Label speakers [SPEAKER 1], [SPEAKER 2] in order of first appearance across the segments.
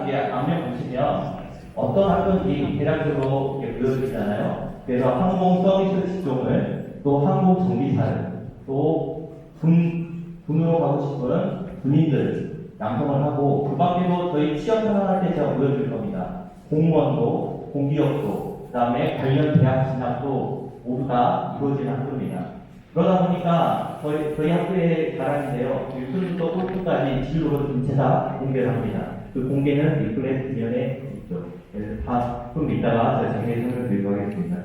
[SPEAKER 1] 이제 앞면 보시면 어떤 학교인지 대략적으로 이렇게 보여드리잖아요. 그래서 항공 서비스 직종을, 또 항공 정비사를, 또 군으로 가고 싶은 군인들 양성을 하고, 그 밖에도 저희 취업 생활할 때 제가 보여드릴 겁니다. 공무원도, 공기업도, 그 다음에 관련 대학 진학도 모두 다 이루어지는 학교입니다. 그러다 보니까 저희 학교의 자랑인데요. 유튜브부터 꼴등까지 진로를 전체 다 공개를 합니다. 그 공개는 리플렛 뒷면에 있죠. 그래서 다 좀 이따가 제가 자세히 설명드리도록 하겠습니다.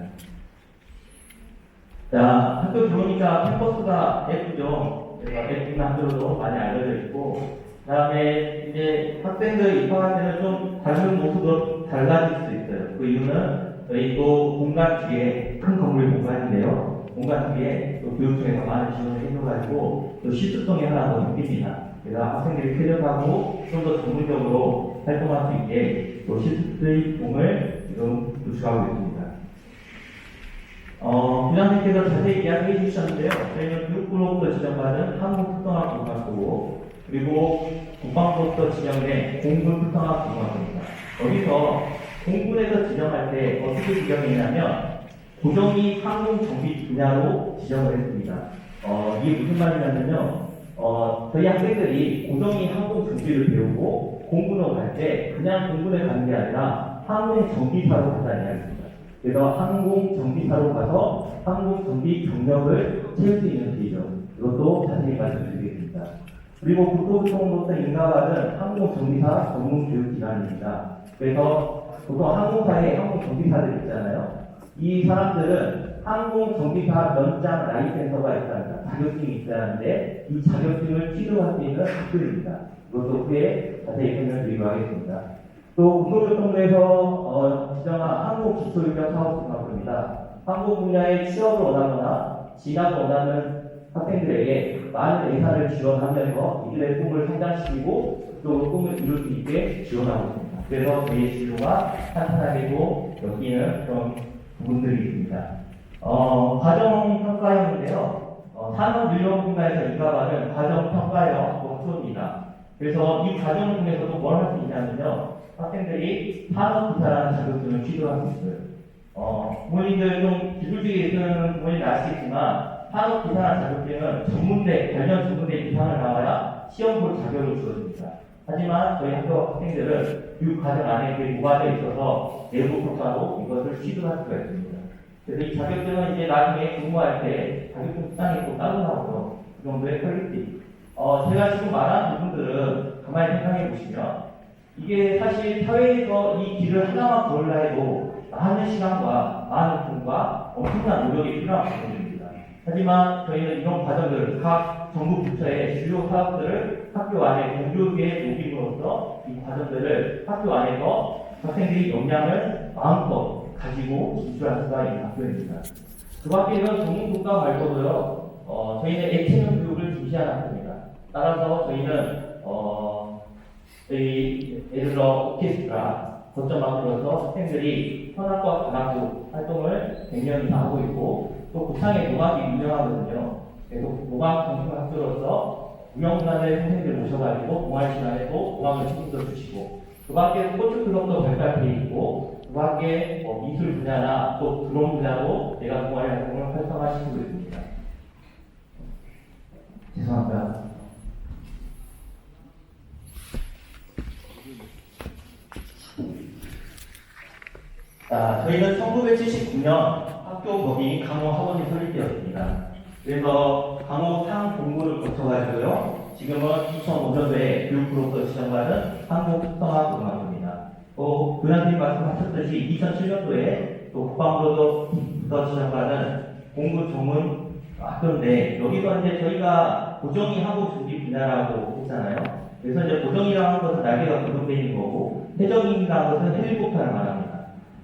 [SPEAKER 1] 자, 학교 들어오니까 캠퍼스가 예쁘죠. 그래서 예쁜 학교도 많이 알려져 있고, 그 다음에 이제 학생들 입학할 때는 좀 다른 모습으로 달라질 수 있어요. 그 이유는 저희 또 공간 뒤에 큰 건물 공간인데요. 공간 뒤에 또 교육청에서 많은 지원을 해줘가지고 또 실습동이 하나 더 생깁니다. 그래서 학생들이 쾌적하고 좀 더 전문적으로 활동할 수 있게 또 실습의 공을 지금 구축하고 있습니다. 부장님께서 자세히 이야기해 주셨는데요. 저희는 교육부로부터 지정받은 한국특성화고등학교고, 그리고 국방부로부터 지정된 공군특성화고등학교입니다. 여기서 공군에서 지정할 때 어떻게 지정했냐면 고정이 항공정비 분야로 지정을 했습니다. 이게 무슨 말이냐면요. 저희 학생들이 고정이 항공정비를 배우고 공군으로 갈 때 그냥 공군에 가는 게 아니라 항공정비사로 간다는 이야기입니다. 그래서 항공정비사로 가서 항공정비 경력을 채울 수 있는 길이죠. 이것도 자세히 말씀드리겠습니다. 그리고 국토교통부로부터 인가받은 항공정비사 전문교육기관입니다. 그래서 보통 항공사에 항공정비사들 있잖아요. 이 사람들은 항공정비사 면장 라이센서가 있다는 자격증이 있다는데 이 자격증을 취득할 수 있는 학교입니다. 이것도 후에 자세히 설명드리도록 하겠습니다. 또 국토교통부에서 지정한 항공기초인력 사업중학교입니다. 항공 분야에 취업을 원하거나 진학을 원하는 학생들에게 많은 예산을 지원하면서 이들의 꿈을 성장시키고 그쪽으로 꿈을 이룰 수 있게 지원하고 있습니다. 그래서 저희의 진로가 탄탄하게도 여기는 그런 부분들이 있습니다. 과정평가형인데요. 산업윤료분과에서 인가받은 과정평가형 학교입니다. 그래서 이 과정을 통해서도 뭘 할 수 있냐면요. 학생들이 산업부사라는 자격증을 취득할 수 있어요. 부모님들 좀 기술직에 있는 부모님들 아시겠지만 산업부사라는 자격증은 전문대, 관련 전문대 이상을 나와야 시험 볼 자격을 주어집니다. 하지만 저희 학교 학생들은 교육 과정 안에 그게 모아져 있어서 내부 평가로 이것을 취득할 수가 있습니다. 그래서 이 자격증은 이제 나중에 근무할 때 자격증 수당이 또 따로 나오죠. 그 정도의 퀄리티. 제가 지금 말한 부분들은 가만히 생각해 보시면 이게 사실 사회에서 이 길을 하나만 걸으려 해도 많은 시간과 많은 돈과 엄청난 노력이 필요한 부분입니다. 하지만 저희는 이런 과정들, 각 정부 부처의 주요 사업들을 학교 안에 공교육에 녹임으로써 이 과정들을 학교 안에서 학생들이 역량을 마음껏 가지고 진출할 수가 있는 학교입니다. 그 밖에는 전문국가 발표도요, 저희는 예체능 교육을 중시하는 학교입니다. 따라서 저희는 저희 예를 들어 오케스트라 거점 만들어서 학생들이 현악과 관악부 활동을 100년 이상 하고 있고, 또 고창의 노각이 유명하거든요. 그래서 노각 정신학교로서 무용단의 선생님들 모셔가지고 동아리 시간에도 음악을 책임져 주시고, 그 밖에 스포츠 클럽도 발달되어 있고, 그 밖에 미술 분야나 또 드론 분야로 내가 동아리 활동을 활성화시키고 있습니다. 죄송합니다. 자, 저희는 1979년 학교 법인 강호 학원이 설립되었습니다. 그래서 강호 상 공부를 거쳐가지고요. 지금은 2005년도에 교육부로부터 지정받은 한국특성화고등학교입니다. 또 교장님 말씀하셨듯이 2007년도에 또 국방부로부터 지정받은 공부 전문 학교인데, 여기서 이제 저희가 고정이 항공 준비 분야라고 했잖아요. 그래서 이제 고정이라는 것은 날개가 고정되어 있는 거고, 해적인이라는 것은 헬리콥터를 말합니다.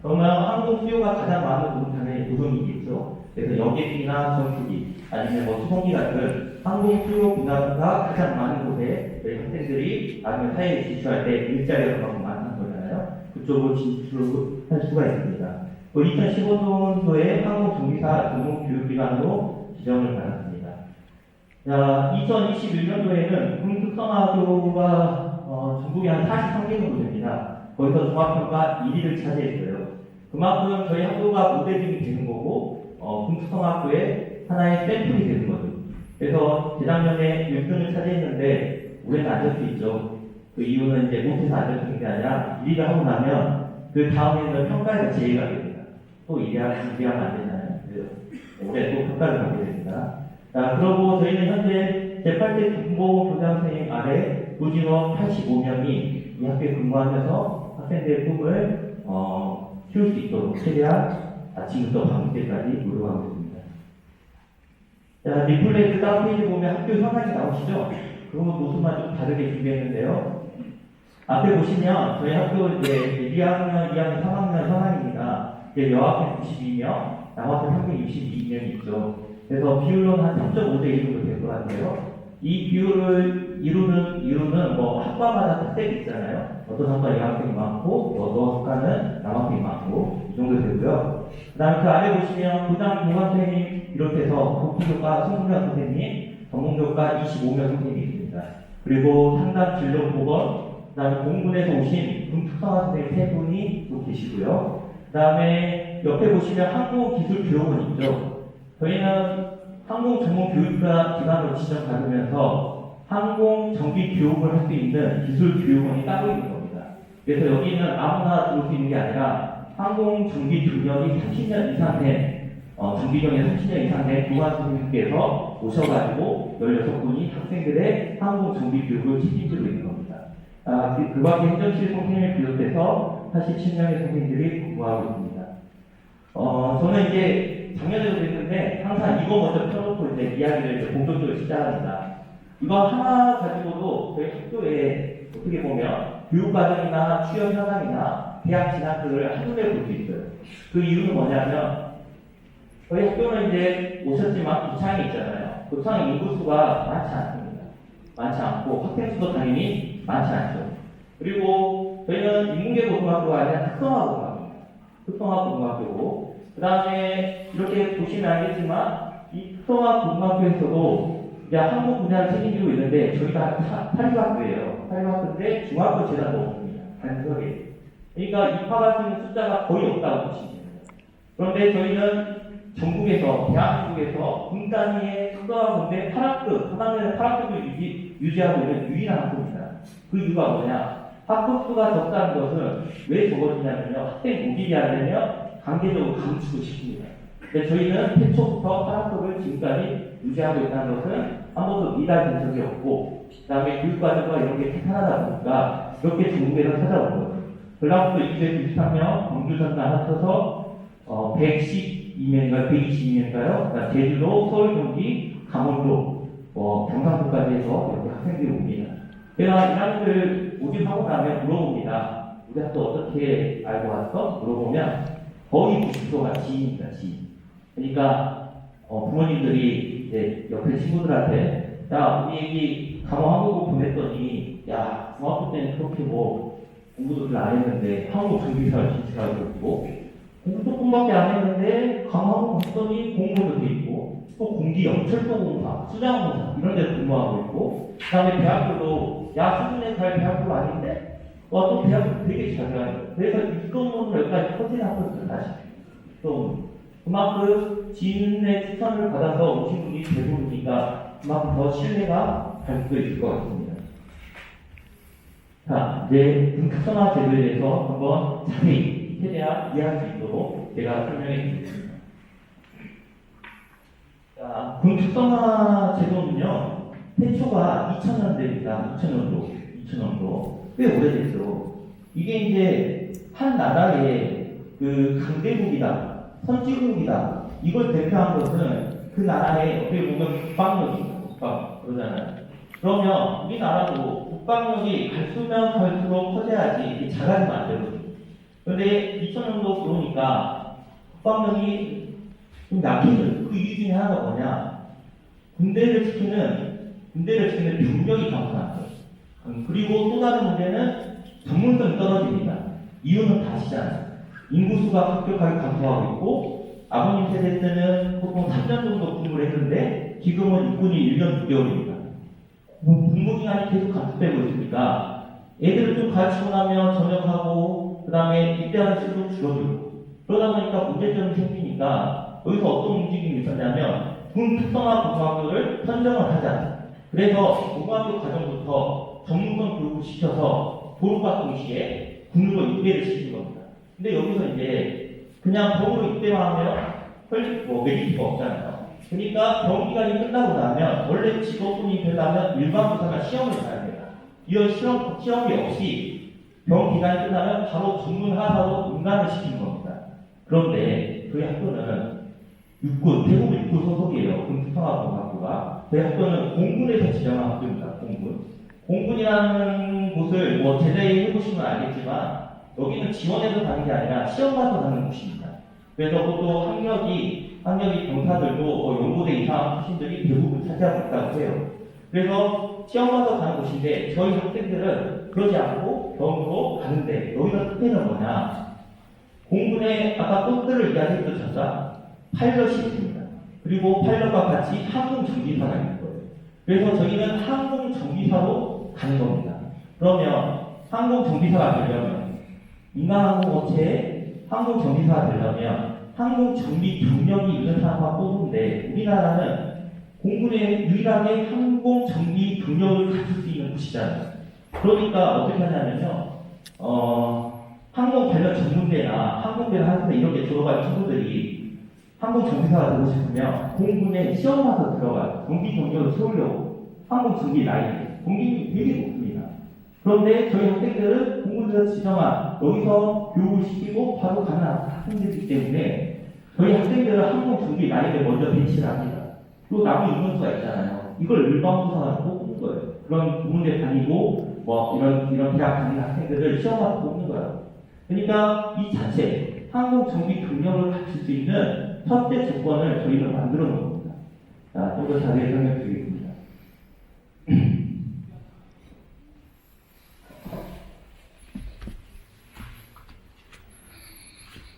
[SPEAKER 1] 그러면 항공 수요가 가장 많은 부분 당연히 고정이겠죠. 그래서 여객기나 전투기 아니면 수송기 같은 항공 수요 분야가 가장 많은 곳에 저희 학생들이 나중에 사회에 진출할 때 일자리가 그만큼 많다는 거잖아요. 그쪽으로 진출할 수가 있습니다. 또 2015년도에 항공정비사 전문교육기관으로 지정을 받았습니다. 자, 2021년도에는 국민특성화교가 전국에 한 43개 정도 됩니다. 거기서 종합평가 1위를 차지했어요. 그만큼 저희 학교가 모델링이 되는 거고, 금수성학교의 하나의 샘플이 되는 거죠. 그래서 재작년에 1등을 차지했는데, 올해는 안 될 수 있죠. 그 이유는 이제 못해서 안 될 수 있는 게 아니라, 1위를 하고 나면, 그 다음에는 평가에서 제의가 됩니다. 또 1위하면 안 되잖아요. 그래서 올해 또 평가를 받게 됩니다. 자, 그러고 저희는 현재 제8대 국보교장 선생님 아래 부진업 85명이 이 학교에 근무하면서 학생들의 꿈을 키울 수 있도록 최대한 아침부터 밤 때까지 노력하고 있습니다. 자, 리플레이트 다운 페이지 보면 학교 현황이 나오시죠? 그 모습만 좀 다르게 준비했는데요. 앞에 보시면 저희 학교 이제 2학년, 2학년, 3학년 현황입니다. 이제 여학생 92명, 남학생 362명이 있죠. 그래서 비율로는 한 3.5대 1 정도 될 것 같아요. 이 비율을 이루는 뭐 학과마다 특색이 있잖아요. 어떤 학과 여학생이 많고, 어떤 학과는 남학생이 많고, 이 정도 되고요. 그 다음에 그 아래 보시면 부장 교감 선생님 비롯해서 복지교과 20명 선생님, 전공교과 25명 선생님이 있습니다. 그리고 상담 진로 보건, 그 다음에 공군에서 오신 금특성화 선생님 3분이 또 계시고요. 그 다음에 옆에 보시면 항공기술교육원 있죠. 저희는 항공 전문 교육과 기관으로 지정받으면서 항공 정비 교육을 할 수 있는 기술 교육원이 따로 있는 겁니다. 그래서 여기는 아무나 들어올 수 있는 게 아니라 항공 정비 경력이 30년 이상 된 정비 경력 30년 이상 된 교관 선생님께서 오셔가지고 16분이 학생들의 항공 정비 교육을 책임지고 있는 겁니다. 그 밖에 행정실 선생님을 비롯해서 87명의 선생님들이 근무하고 있습니다. 저는 이제 작년에도 그랬는데 항상 이거 먼저 펴놓고 이제 이야기를 이제 본격적으로 시작합니다. 이거 하나 가지고도 저희 학교에 어떻게 보면 교육과정이나 취업 현황이나 대학 진학을 한눈에 볼 수 있어요. 그 이유는 뭐냐면 저희 학교는 이제 오셨지만 고창에 있잖아요. 고창 인구수가 많지 않습니다. 많지 않고 학생 수도 당연히 많지 않죠. 그리고 저희는 인문계 고등학교가 아니라 특성화 고등학교입니다. 특성화 고등학교고 그 다음에 이렇게 보시면 알겠지만 이 특성화 고등학교에서도 한국 분야를 책임지고 있는데 저희가 사립학교예요. 사립학교인데 중학교 재단도 없습니다. 단순하게. 그러니까 입학하시는 숫자가 거의 없다고 보시면 됩니다. 그런데 저희는 전국에서 대한민국에서 군 단위의 특성화고인데 8학급, 3학년에 8학급을 유지하고 있는 유일한 학교입니다. 그 이유가 뭐냐? 학급 수가 적다는 것은 왜 적어지냐면요. 학생 모집이 안 되면 강제적으로 감추고 싶습니다. 근데 저희는 태초부터 8학급을 지금까지 유지하고 있다는 것은 한 번도 미달된 적이 없고, 그 다음에 교육과정과 이런 게 탄탄하다 보니까 이렇게 전국에서 찾아온 거예요. 전라북도 293명, 광주 전남 합쳐서 112명인가요? 122명인가요? 제주도, 서울, 경기, 강원도, 경상도까지 해서 이렇게 학생들이 옵니다. 제가 이 학생들 모집하고 나면 물어봅니다. 우리 학교 어떻게 알고 왔어? 물어보면 거의 90%가 지인입니다, 지인. 그러니까 부모님들이 이제 옆에 친구들한테 야, 우리 애기 강원 한국어 보냈더니 야, 중학교 때는 그렇게 뭐 공부도 잘 안 했는데 한국 정비사를 진출하고 있고 공부 조금밖에 안 했는데 강원 갔더니 공부도 돼 있고 또 공기 영철도공사, 수장공사 이런 데 근무하고 있고 그 다음에 대학교도 야, 수준에 갈 대학교가 아닌데 또 대학교 되게 잘 가요. 그래서 입소문으로 여기까지 커진 학교들 다시 좀 그만큼 지인의 추천을 받아서 오신 분이 대부분이니까 그만큼 더 신뢰가 갈 수도 있을 것 같습니다. 자, 이제 특성화 제도에 대해서 한번 자세히 최대한 이해할 수 있도록 제가 설명해 드리겠습니다. 자, 특성화 제도는요, 태초가 2000년대입니다. 2000년도. 꽤 오래됐죠. 이게 이제 한 나라의 그 강대국이다. 선진국이다. 이걸 대표한 것은 그 나라의 어떻게 보면 국방력입니다. 국방. 그러잖아요. 그러면 우리나라도 국방력이 갈수면 갈수록 커져야지 이게 작아지면 안 되거든요. 그런데 2000년도 들어오니까 국방력이 좀 약해져요. 그 이유 중에 하나가 뭐냐? 군대를 지키는 병력이 감소한 거예요. 그리고 또 다른 문제는 전문성이 떨어집니다. 이유는 다 아시잖아요. 인구수가 급격하게 감소하고 있고 아버님 세대 때는 보통 3년 정도 근무를 했는데 지금은 육군이 1년 6개월입니다. 복무기간이 계속 감소되고 있으니까 애들을 좀 가르치고 나면 전역하고 그 다음에 입대하는 수도 줄어들고 그러다 보니까 문제점이 생기니까 여기서 어떤 움직임이 있었냐면 군 특성화 고등학교를 선정을 하자. 그래서 고등학교 과정부터 전문권 교육을 시켜서 졸업과 동시에 군으로 입대를 시키는 겁니다. 근데 여기서 이제 그냥 병으로 입대만 하면 메리트가 없잖아요. 그러니까 병기간이 끝나고 나면 원래 직업군이 되려면 일반 부사가 시험을 봐야 돼요. 이런 시험이 없이 병기간이 끝나면 바로 전문 하사로 응관을 시키는 겁니다. 그런데 저희 학교는 육군, 대부분 육군 소속이에요. 군특성화고등학교가. 저희 학교는 공군에서 지정한 학교입니다. 공군이라는 곳을 뭐 제대로 해보시면 알겠지만 여기는 지원해서 가는 게 아니라 시험 봐서 가는 곳입니다. 그래서 또 학력이 병사들도 연고대 이상 출신들이 대부분 차지하고 있다고 해요. 그래서 시험 봐서 가는 곳인데 저희 학생들은 그러지 않고 병으로 가는데 여기서 특징은 뭐냐? 공군에 아까 꽃들을 이야기했던 전자 파일럿이 있습니다. 그리고 파일럿과 같이 항공정비사가 있는 거예요. 그래서 저희는 항공정비사로 가는 겁니다. 그러면 항공정비사가 되려면 인간항공업체에 항공정비사가 되려면 항공정비 경력이 있는 사람만 뽑는데 우리나라는 공군에 유일하게 항공정비 경력을 가질 수 있는 곳이잖아요. 그러니까 어떻게 하냐면요. 항공 관련 전문대나 항공대나 하는데 이렇게 졸업한 친구들이 항공정비사가 되고 싶으면 공군에 시험 봐서 들어가요. 정비 경력을 세우려고 항공정비 라인 공기능이 되게 높습니다. 그런데 저희 학생들은 공군에서 지정한 여기서 교육을 시키고 바로 가는 학생들이기 때문에 저희 학생들은 항공정비 라인을 먼저 배치를 합니다. 그리고 남은 인원수가 있잖아요. 이걸 일반부사가 뽑는 거예요. 그런 공군대 다니고 뭐 이런 대학 다니는 학생들을 시험 봐서 뽑는 거예요. 그러니까 이 자체 항공정비 경력을 갖출 수 있는 첫째 조건을 저희는 만들어 놓은 겁니다. 자, 좀 더 자세히 설명드리겠습니다.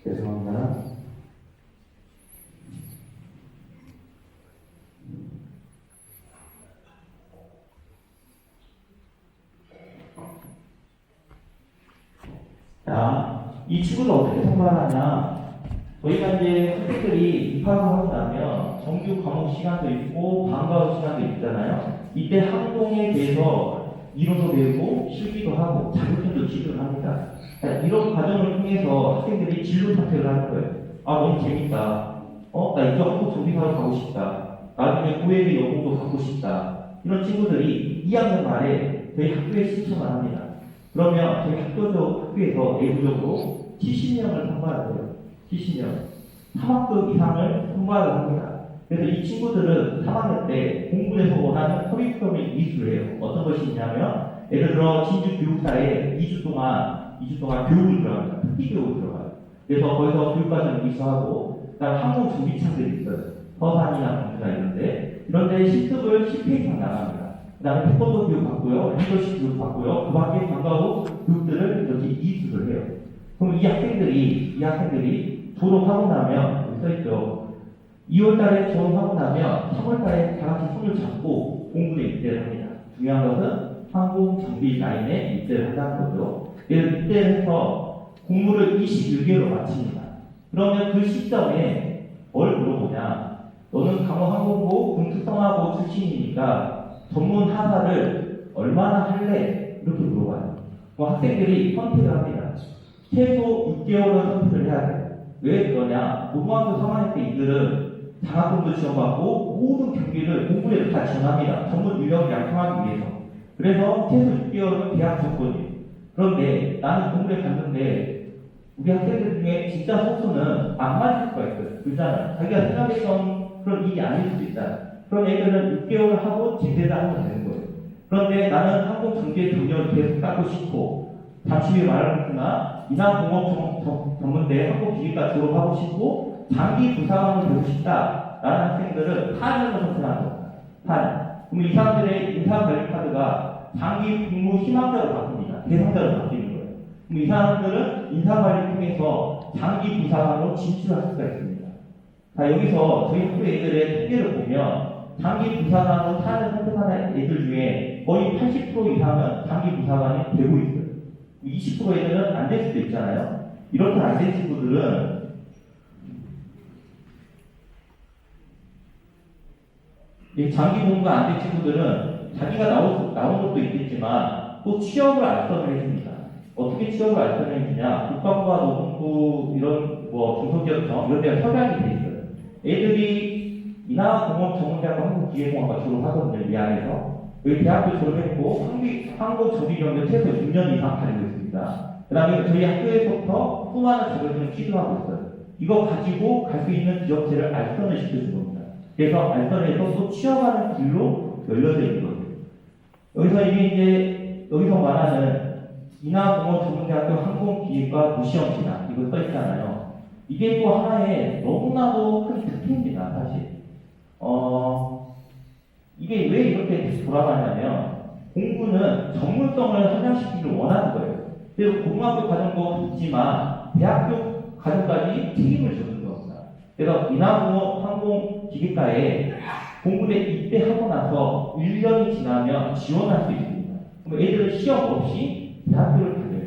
[SPEAKER 1] 죄송합니다. 자, 이 친구를 어떻게 선발하냐? 저희가 이제 학생들이 입학을 하고 나면 정규 과목 시간도 있고 방과후 시간도 있잖아요. 이때 항공에 대해서 이론도 배우고 실기도 하고 자격증도 취득을 합니다. 자, 이런 과정을 통해서 학생들이 진로 선택을 하는 거예요. 아, 너무 재밌다. 나 이쪽 항공 정비사로 가고 싶다. 나중에 고액의 연봉도 받고 싶다. 이런 친구들이 2학년 말에 저희 학교에 신청을 합니다. 그러면 저희 학교에서 내부적으로 70명을 선발하세요. 70명. 3학급 이상을 선발을 합니다. 그래서 이 친구들은 3학년 때 공군에서 원하는 커리큘럼의 이수를 해요. 어떤 것이 있냐면, 예를 들어 진주 교육사에 2주 동안 교육을 들어갑니다. 특기 교육을 들어가요. 그래서 거기서 교육과정을 이수하고, 그다음 항공 정비창들이 있어요. 서산이나 경주나 이런데, 이런데 실습을 10회 이상 나갑니다. 그 다음에 태권도 교육 받고요, 리더십 교육 받고요, 그 밖에 방과후 교육들을 이렇게 이수를 해요. 그럼 이 학생들이 졸업하고 나면, 여기 써있죠. 2월달에 졸업하고 나면 3월달에 다 같이 손을 잡고 공군에 입대를 합니다. 중요한 것은 항공정비 라인에 입대를 한다는 거죠. 입대를 해서 공부를 21개월로 마칩니다. 그러면 그 시점에 뭘 물어보냐? 너는 강원항공고 군특성화고 출신이니까 전문 하사를 얼마나 할래? 이렇게 물어봐요. 학생들이 선택을 합니다. 최소 6개월을 선택을 해야 돼요. 왜 그러냐? 고등학교 3학년 때 이들은 장학금도 지원받고 모든 경기를 공부에도 다 지원합니다. 전문 인력을 양성하기 위해서. 그래서 최소 6개월은 대학 조건이에요. 그런데 나는 공부에 갔는데 우리 학생들 중에 진짜 소수는 안 맞을 수가 있어요. 그렇잖아요. 자기가 생각했던 그런 일이 아닐 수도 있잖아요. 그런 애들은 6개월을 하고 제대를 하면 되는 거예요. 그런데 나는 항공정비의 경력을 계속 쌓고 싶고 잠시 후에 말하겠으나 인하공업 전문대 항공기계과 졸업하고 싶고 장기 부사관을 되고 싶다 라는 학생들은 4년을 선택하는 겁니다. 4년. 그럼 이 사람들의 인사관리카드가 장기 근무 희망자로 바뀝니다. 대상자로 바뀌는 거예요. 그럼 이 사람들은 인사관리 통해서 장기 부사관으로 진출할 수가 있습니다. 자, 여기서 저희 학교 애들의 통계를 보면 장기 부사관으로 4년 선택하는 애들 중에 중에 거의 80% 이상은 장기 부사관이 되고 있어요. 20% 애들은 안 될 수도 있잖아요. 이렇게 안 된 친구들은 장기 공부가 안 된 친구들은 자기가 나온 것도 있겠지만 또 취업을 알선을 해줍니다. 어떻게 취업을 알선을 해주냐? 국방부와 노동부 이런 중소기업청 이런 데가 협약이 돼 있어요. 애들이 인하공업 전문대학과 한국기계공학과 졸업하거든요. 이 안에서 여기 대학교 졸업했고 항공정비경력 최소 6년 이상 가지고 있습니다. 그 다음에 저희 학교에서부터 수많은 자격증을 취득하고 있어요. 이거 가지고 갈 수 있는 기업체를 알선을 시켜주는 겁니다. 그래서 알선에서 또 취업하는 길로 열려져 있는 거예요. 여기서 이게 이제 여기서 말하는 인하공업전문대학교 항공기획과 무시형시나 이거 써 있잖아요. 이게 또 하나의 너무나도 큰 특징입니다, 사실. 이게 왜 이렇게 돌아가냐면 공부는 전문성을 향상시키기를 원하는 거예요. 그래서 고등학교 과정도 있지만 대학교 과정까지 책임을 져주는 겁니다. 그래서 인하공업 항공기계과에 공부에 입대하고 나서 1년이 지나면 지원할 수 있습니다. 그럼 애들은 시험 없이 대학교를 다녀요.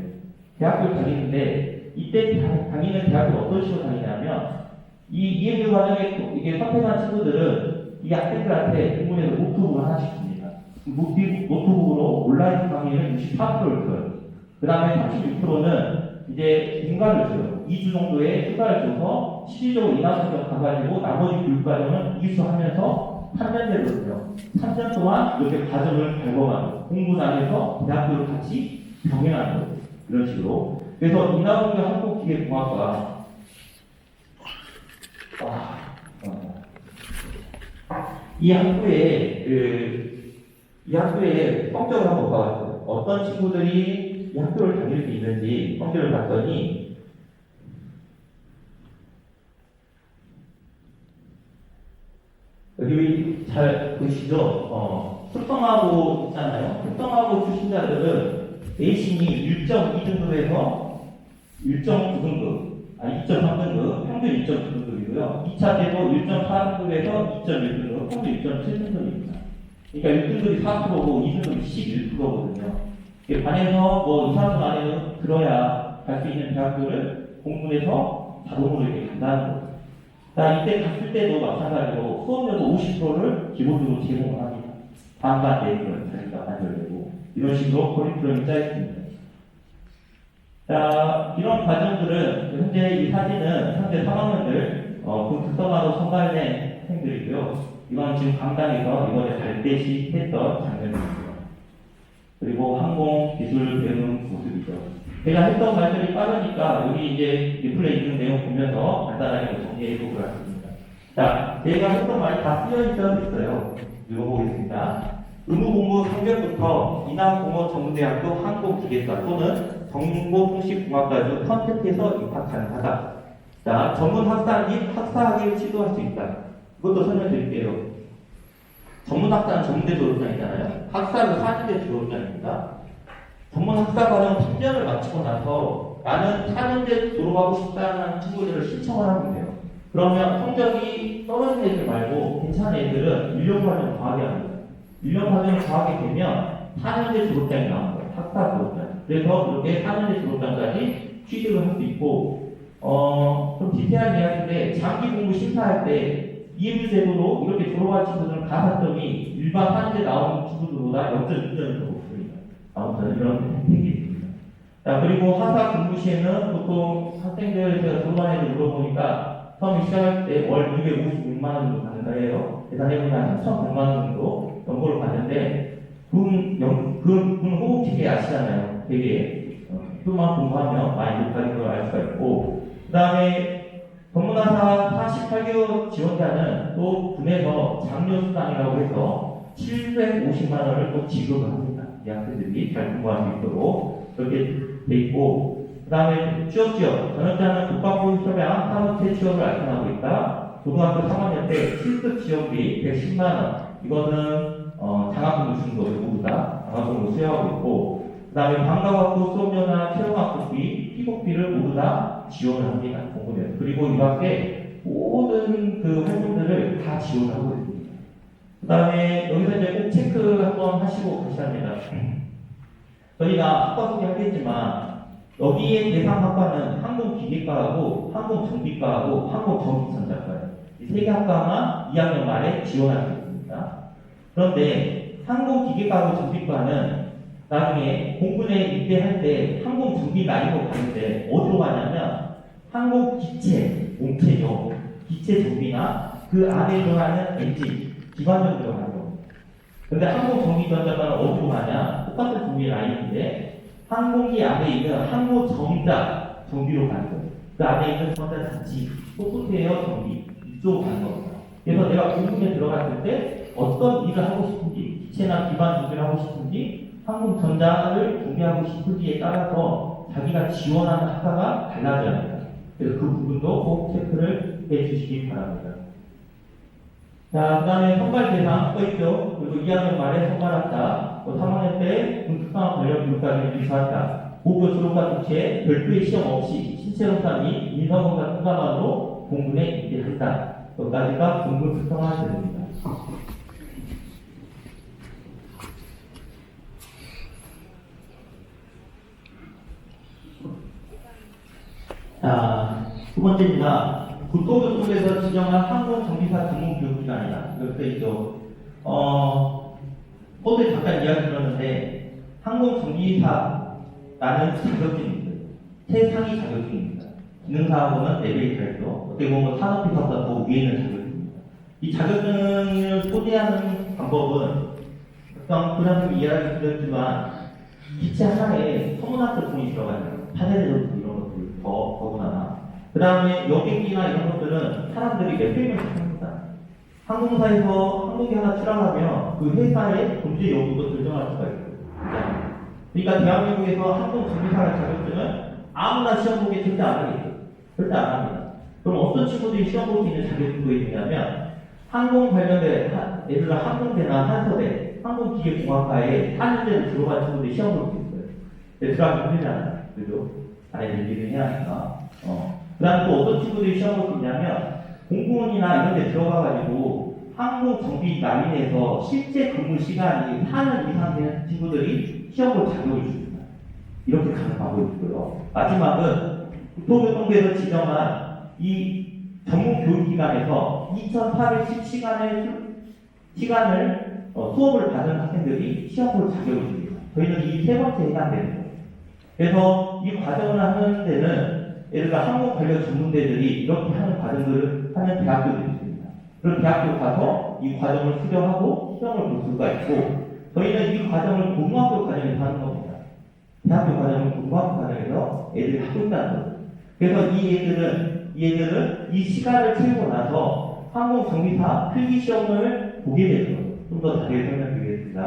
[SPEAKER 1] 대학교를 다니는데 이때 다니는 대학교 어떤 식으로 다니냐면 이 EMU 과정에 이게 선택한 친구들은 이 학생들한테 공부에서 노트북을 하나씩 줍니다. 노트북으로 온라인 강의를 64%를 줘요. 그 다음에 36%는 이제 인가를 줘요. 2주 정도의 휴가를 줘서 실질적으로 인하공업 가가지고 나머지 교육과정은 이수하면서 3년제로 줘요. 3년 동안 이렇게 과정을 밟아가고 공부장에서 대학교를 같이 병행하는 거예요. 이런 식으로. 그래서 인하공업 항공기계공학과 이 학교의 성적을 한번 봐봤어요. 어떤 친구들이 이 학교를 다닐 수 있는지 성적을 봤더니 여기 잘 보시죠? 특성화고 있잖아요. 특성화고 출신자들은 내신이 1.2등급에서 1.9등급, 2.3등급, 평균 1.9등급이고요. 2차 때도 1.4등급에서 2.1등급, 평균 2.7등급입니다. 그러니까 1등급이 4%고 2등급이 11%거든요. 반에서 2, 3등 안에는 들어야 갈 수 있는 대학교를 공부해서 자동으로 이렇게 간다는 거죠. 이때 갔을 때도 마찬가지로 수업료도 50%를 기본적으로 제공을 합니다. 반반 내용을 자기가 만들고 이런 식으로 커리큘럼이 짜 있습니다. 이런 과정들은 현재 이 사진은 현재 3학년들 그 특성화로 선발된 학생들이고요. 이건 지금 강당에서 이번에 발대식 했던 장면입니다. 그리고 항공기술 배우는 모습이죠. 제가 했던 말들이 빠르니까 여기 이제 리플레이 있는 내용 보면서 간단하게 정리해 보도록 하겠습니다. 제가 했던 말이 다 쓰여있어요. 읽어보겠습니다. 의무공부 성적부터 인하공업전문대학교 항공기계과 또는 정보통신공학과 중 선택해서 입학 가능하다. 전문 학사님 학사학위를 취소할 수 있다. 이것도 설명드릴게요. 전문 학사는 전문대 졸업장이잖아요. 학사는 4년대 졸업장입니다. 전문 학사 과정 3년을 마치고 나서 나는 4년제 졸업하고 싶다는 친구들을 신청을 하면 돼요. 그러면 성적이 떨어진 애들 말고 괜찮은 애들은 1년 과정 과하게 합니다. 1년 과정을 과하게 되면 4년제 졸업장이 나온 거예요. 학사 졸업장. 그래서 이렇게 4년제 졸업장까지 취직을 할 수 있고, 좀 디테일한 이야기인데, 장기 공부 심사할 때 EMU 제도로 이렇게 졸업한 친구들은 가산점이 일반 4년제 나온 친구들보다 0.2점이 더 높습니다. 아무튼 이런 혜택이 있습니다. 그리고 하사 공부 시에는 보통 학생들 제가 졸업한 애들 물어보니까 처음에 시작할 때 월 256만 원 정도 받는다 해요. 계산해보면 3,100만 원 정도 연봉을 받는데 군 호흡기계 아시잖아요. 되게 그만 공부하면 많이 높아진 걸 알 수가 있고, 그 다음에 전문화사 48개월 지원자는 또 군에서 장려수당이라고 해서 750만 원을 또 지급을 합니다. 이 학생들이 잘 공부할 수 있도록 그렇게 돼 있고, 그 다음에 취업지원, 전역자는 국방부 협약 사업체 취업을 알선하고 있다. 고등학교 3학년 때 실습 지원비 110만 원, 이거는 장학금을 주는 거죠. 모두 다 장학금을 수여하고 있고, 그 다음에 방과학부 수업료나 체험학습비, 피복비를 모두 다 지원을 합니다. 공부는. 그리고 이 밖에 모든 그 활동들을 다 지원하고 있습니다. 그 다음에 여기서 이제 꼭 체크 한번 하시고 가셔야 합니다. 저희가 학과 소개하겠지만 여기에 대상 학과는 항공기계과하고 항공정비과하고 항공전기전자과예요. 이 세 개 학과만 2학년 말에 지원할 수 있습니다. 그런데 항공기계과하고 정비과는 나중에 공군에 입대할 때 항공정비 라인으로 가는데 어디로 가냐면 항공기체, 몸체용, 기체 정비나 그 안에 들어가는 엔진, 기관용 들어가는 겁니다. 근데 항공정비전자과는 어디로 가냐? 똑같은 정비 라인인데 항공기 안에 있는 항공정자 정비로 가는 거예요. 그 안에 있는 전자 장치, 소프트웨어 정비 이쪽으로 가는 겁니다. 그래서 내가 공군에 들어갔을 때 어떤 일을 하고 싶은지, 기체나 기반 정비를 하고 싶은지, 항공전자를 정비하고 싶은지에 따라서 자기가 지원하는 학과가 달라져야 합니다. 그래서 그 부분도 꼭 체크를 해주시기 바랍니다. 자, 그 다음에 선발 대상 써있죠. 그리고 2학년 말에 선발한다. 3학년 때 군특강 관련 교육과정을 유치한다. 고교 졸업과 동시에 별도의 시험 없이 신체검사 및 인성검사 통과만으로 공군에 입대한다. 여기까지가 공군 특성화 제도입니다. 자, 두 번째입니다. 국토교통부에서 지정한 항공정비사 전문교육기관이다. 이렇게 돼 있죠. 코드에 잠깐 이야기 들었는데, 항공정비사라는 자격증이 있어요. 최상위 자격증입니다. 기능사하고는 레벨이 다르죠. 어떻게 보면 산업기사보다 더 위에 있는 자격증입니다. 이 자격증을 소개하는 방법은, 그냥 이야기 드렸지만, 기체 하나에 서문학 제품이 들어가요. 파네르 이런 것들, 더구나. 그 다음에 여객기나 이런 것들은 사람들이 몇 명씩 합니다. 항공사에서 항공기 하나 출항하면 그 회사의 존재 여부도 결정할 수가 있어요. 그러니까 대한민국에서 항공정비사 자격증은 아무나 시험 보기 절대 안 하겠어요. 절대 안 합니다. 그럼 어떤 친구들이 시험 볼 수 있는 자격증이 있냐면 항공 관련된, 예를 들어 항공대나 한서대, 항공기계공학과에 4년제를 들어간 친구들이 시험 볼 수 있어요. 들어가기 힘들잖아요. 그죠? 안에 일을 해야 하니까. 그 다음에 또 어떤 친구들이 시험 볼 수 있냐면 공군이나 이런 데 들어가가지고 항공정비 라인에서 실제 근무 시간이 4년 이상 되는 친구들이 시험 볼 자격을 줍니다. 이렇게 가는 방법이 있고요. 마지막은 국토교통부에서 지정한 이 전문 교육기관에서 2,410시간을 수업을 받은 학생들이 시험 볼 자격을 줍니다. 저희는 이 세 번째에 해당되는 거예요. 그래서 이 과정을 하는 데는 예를 들어 항공 관련 전문대들이 이렇게 하는 과정들을 하는 대학교들이 있습니다. 그런 대학교 가서 이 과정을 수료하고 시험을 볼 수가 있고 저희는 이 과정을 고등학교 과정에서 하는 겁니다. 대학교 과정은 고등학교 과정에서 애들이 하고 있다는 거죠. 그래서 이 애들은 이 시간을 채우고 나서 항공정비사 필기시험을 보게 되는 거예요. 좀 더 자세히 설명드리겠습니다.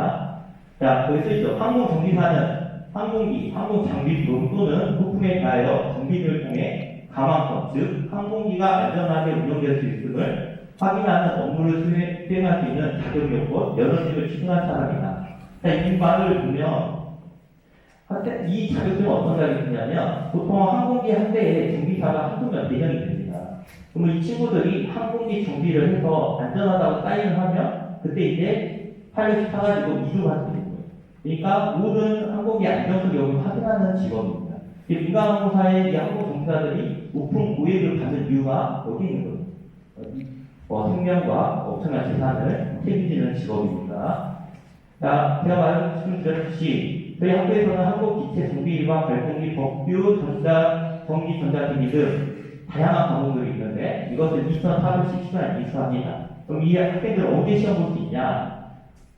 [SPEAKER 1] 자, 여기 써있죠. 항공정비사는 항공기, 항공장비 또는 부품에 대하여 정비를 통해 가망성, 즉 항공기가 안전하게 운영될 수 있음을 확인하는 업무를 수행할 수 있는 자격이 없고 여러 집을 취득한 사람이다. 자, 이 말을 보면 이 자격증은 어떤 자격증이냐면 보통 항공기 한 대에 정비사가 한두 명 배정이 됩니다. 그러면 이 친구들이 항공기 정비를 해서 안전하다고 사인을 하면 그때 이제 파일럿이 타가지고 이주를 할 수 있는 거예요. 그러니까 모든 항공기 안전성 여부를 확인하는 직업입니다. 민간항공사의 이 항공정비사들이 높은 고액을 받는 이유가 여기 있는 거예요. 생명과 엄청난 재산을 책임지는 직업입니다. 자, 제가 말씀드렸듯이 저희 학교에서는 항공기체 정비일과 발공기, 법규, 전기, 전자기기 등 다양한 과목들이 있는데 이것을 2,410시간 이수합니다. 그럼 이 학생들 언제 시험 볼 수 있냐?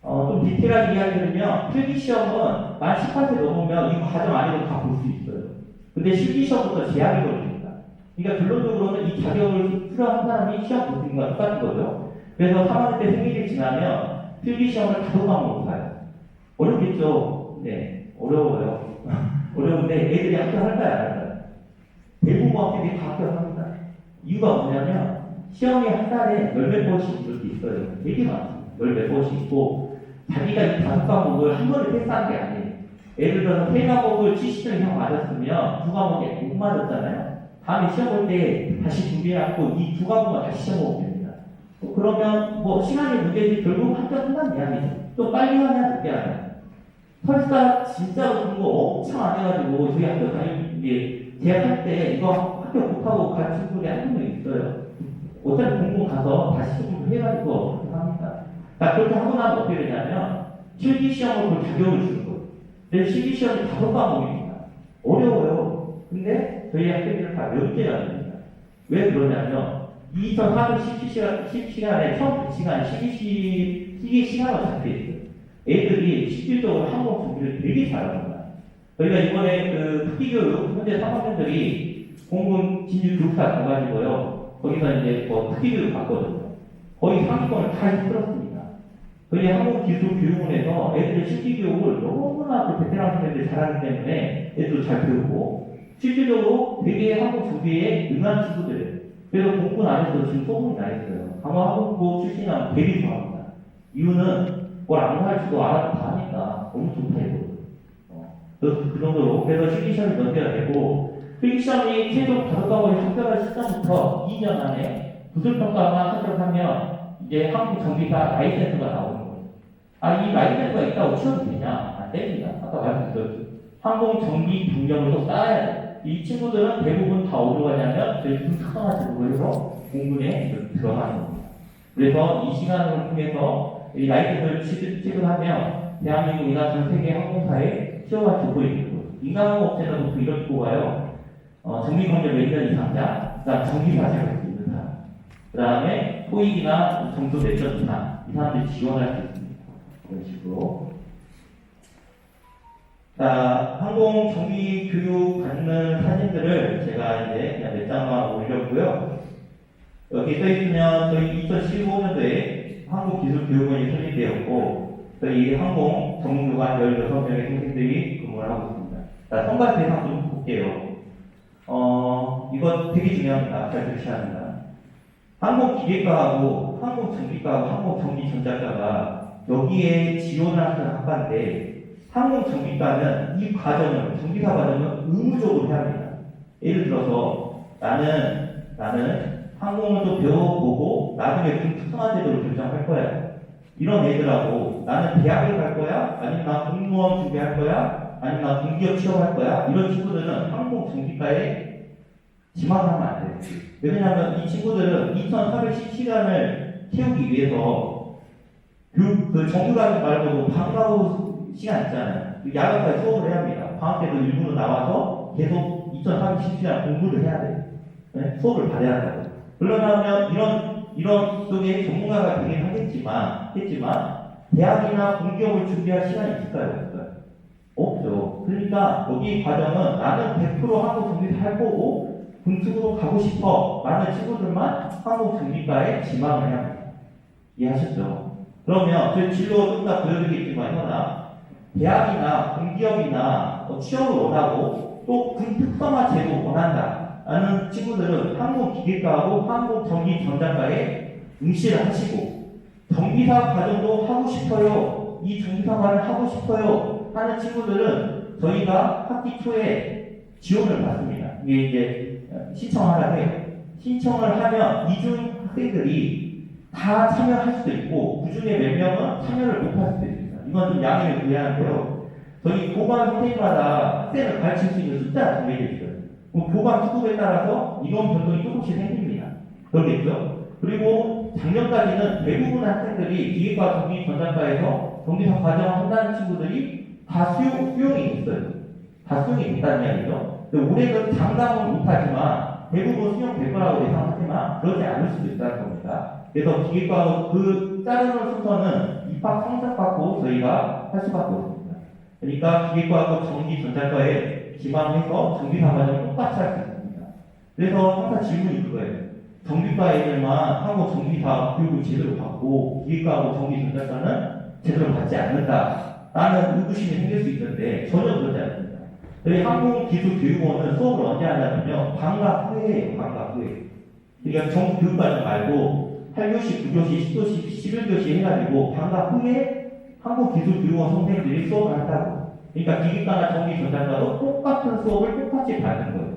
[SPEAKER 1] 좀 디테일하게 이야기하면 필기시험은 만 18세 넘으면 이 과정 안에도 다 볼 수 있어요. 근데 실기시험부터 제약이 걸립니다. 그러니까 결론적으로는 이 자격을 수료한 사람이 시험 볼 수 있는 건 똑같은 거죠. 그래서 3학년 때 생일이 지나면 필기시험을 5과목으로 봐요. 어렵겠죠? 네, 어려워요. 어려운데 애들이 합격할까요? 안 할까요? 대부분 학생들이 다 합격합니다. 이유가 뭐냐면 시험이 한 달에 열몇 번씩 이렇게 있어요. 되게 많습니다. 열몇 번씩 있고 자기가 이 5과목을 한 번에 패스한 게 아니에요. 예를 들어서 3과목을 70점 이상 맞았으면 2과목에 못 맞았잖아요. 다음에 시험 볼 때 다시 준비해갖고 이 2과목만 다시 시험 보면 됩니다. 그러면 뭐 시간이 문제지 결국 합격한다는 이야기죠. 또 빨리 하냐 늦게 하냐. 설사 진짜로 공부 엄청 안 해가지고 저희 학교 이게 재학할 때 이거 학교 못하고 간 친구들이 한 명 있어요. 어차피 공부 가서 다시 공부 해가지고 어떻게 합니까? 그렇게 하고 나면 어떻게 되냐면 실기시험을 볼 자격을 주는 거예요. 근데 실기시험이 5과목입니다. 어려워요. 근데 저희 학생들은 다 면제가 됩니다. 왜 그러냐면 2410시간에 처음 100시간 실기 시간으로 잡혀있어요. 애들이 실질적으로 한국 준비를 되게 잘합니다. 저희가 이번에 특기교육 현재 3학년들이 공군 진주 교육사 가가지고요. 거기서 이제 특기교육 받거든요. 거의 상위권을 다 힘들었습니다. 저희 한국기술교육원에서 애들의 실기교육을 너무나 베테랑 선생님들이 잘하기 때문에 애들도 잘 배우고 실질적으로 되게 한국 준비에 능한 친구들이에요. 그래서 공군 안에서 지금 소문이 나 있어요. 강화항공고 출신이라면 되게 좋아합니다. 이유는 뭘 안 가르쳐도 알아서 다 하니까 너무 좋다 이거. 그래서 그 정도로 그래서 실기시험이 먼저가 되고 필기시험이 최종 5과목이 합격할 시점부터 2년 안에 구술평가만 합격하면 이제 한국 정비사 라이센스가 나오는 거예요. 이 라이센스가 있다고 취업이 되냐? 안 됩니다. 아까 말씀드렸죠. 항공 정비 경력을 또 쌓아야 돼요. 이 친구들은 대부분 다 어디로 가냐면 저희 특성화 제도에서 공군에 들어가는 겁니다. 그래서 이 시간을 통해서 이 라이센스를 취득하면 대한민국이나 전 세계 항공사에 취업할 주고 있고 인간항공 업체는 보통 이렇게 뽑아요. 정비 경력 몇 년 이상자, 그 다음 정비사 자격증 있는 사람, 그 다음에 토익이나 점수 몇 점 이상 이 사람들이 지원할 수 있습니다. 이런 식으로. 자, 항공 정비 교육 받는 사진들을 제가 이제 그냥 몇 장만 올렸고요. 여기 써있으면 저희 2015년도에 한국기술교육원이 설립되었고 저희 항공 전문교관 16명의 선생님들이 근무를 하고 있습니다. 자, 선발 대상 좀 볼게요. 이거 되게 중요합니다. 잘 들으셔야 합니다. 항공기계과하고 항공정비과하고 항공정비전자과가 여기에 지원을 하는 학과인데 항공정비과는 이 과정을, 정비사 과정을 의무적으로 해야 합니다. 예를 들어서 나는 항공을 좀 배워보고 나중에 군 특성화 제도를 결정할 거야. 이런 애들하고 나는 대학을 갈 거야? 아니면 나 공무원 준비할 거야? 아니면 나 공기업 취업할 거야? 이런 친구들은 항공정비과에 지망하면 안 돼요. 왜냐하면 이 친구들은 2,410시간을 채우기 위해서 그 정규과정 말고도 방과후 시간 있잖아요. 야간까지 수업을 해야 합니다. 방학 때도 일부러 나와서 계속 2,410시간 공부를 해야 돼요. 네? 수업을 받아야 한다고. 그러려면 이런 쪽에 전문가가 되긴 하겠지만 대학이나 공기업을 준비할 시간이 있을까요? 없을까요? 없죠. 그러니까 여기 과정은 나는 100% 한국 정비사 할 거고 군축으로 가고 싶어 라는 친구들만 한국 정비과에 지망을 해야 합니다. 이해하셨죠? 그러면 그 진로 좀 더 보여드리겠지만 대학이나 공기업이나 취업을 원하고 또 군 특성화 제도 원한다 라는 친구들은 항공기계과하고 항공정비전자과에 응시를 하시고 정비사 과정도 하고 싶어요. 이 정비사과를 하고 싶어요. 하는 친구들은 저희가 학기 초에 지원을 받습니다. 이게 이제 신청하라 해요. 신청을 하면 이중 학생들이 다 참여할 수도 있고 그 중에 몇 명은 참여를 못할 수도 있습니다. 이건 좀 양해를 구해야 하는데요. 저희 교관 선생님마다 학생을 가르칠 수 있는 숫자가 정해져 있어요. 교관 수급에 따라서 인원 변동이 조금씩 생깁니다. 그러겠죠? 그리고 작년까지는 대부분의 학생들이 기계과 정비 전자과에서 정비사 과정을 한다는 친구들이 다 수용이 됐어요. 다 수용이 됐다는 이야기죠. 올해는 장담은 못하지만 대부분 수용될 거라고 예상하지만 그렇지 않을 수도 있다는 겁니다. 그래서 기계과 그 자르는 순서는 입학 성적받고 저희가 할 수밖에 없습니다. 그러니까 기계과하고 정비 전자과에 지망해서 정비사 과정을 똑같이 할 수 있습니다. 그래서 항상 질문이 그거예요. 정비과 애들만 한국 정비사 교육을 제대로 받고 기계과하고 정비 전자과는 제대로 받지 않는다라는 의구심이 생길 수 있는데 전혀 그렇지 않습니다. 저희 항공기술교육원은 수업을 언제 하냐면요. 방학 후에예요. 방학 후에. 그러니까 정교육과정 말고 8교시, 9교시, 10교시, 11교시 해가지고 방학 후에 한국기술교육원 선생님들이 수업을 한다고. 그러니까 기계과나 정비전자과도 똑같은 수업을 똑같이 받는 거예요.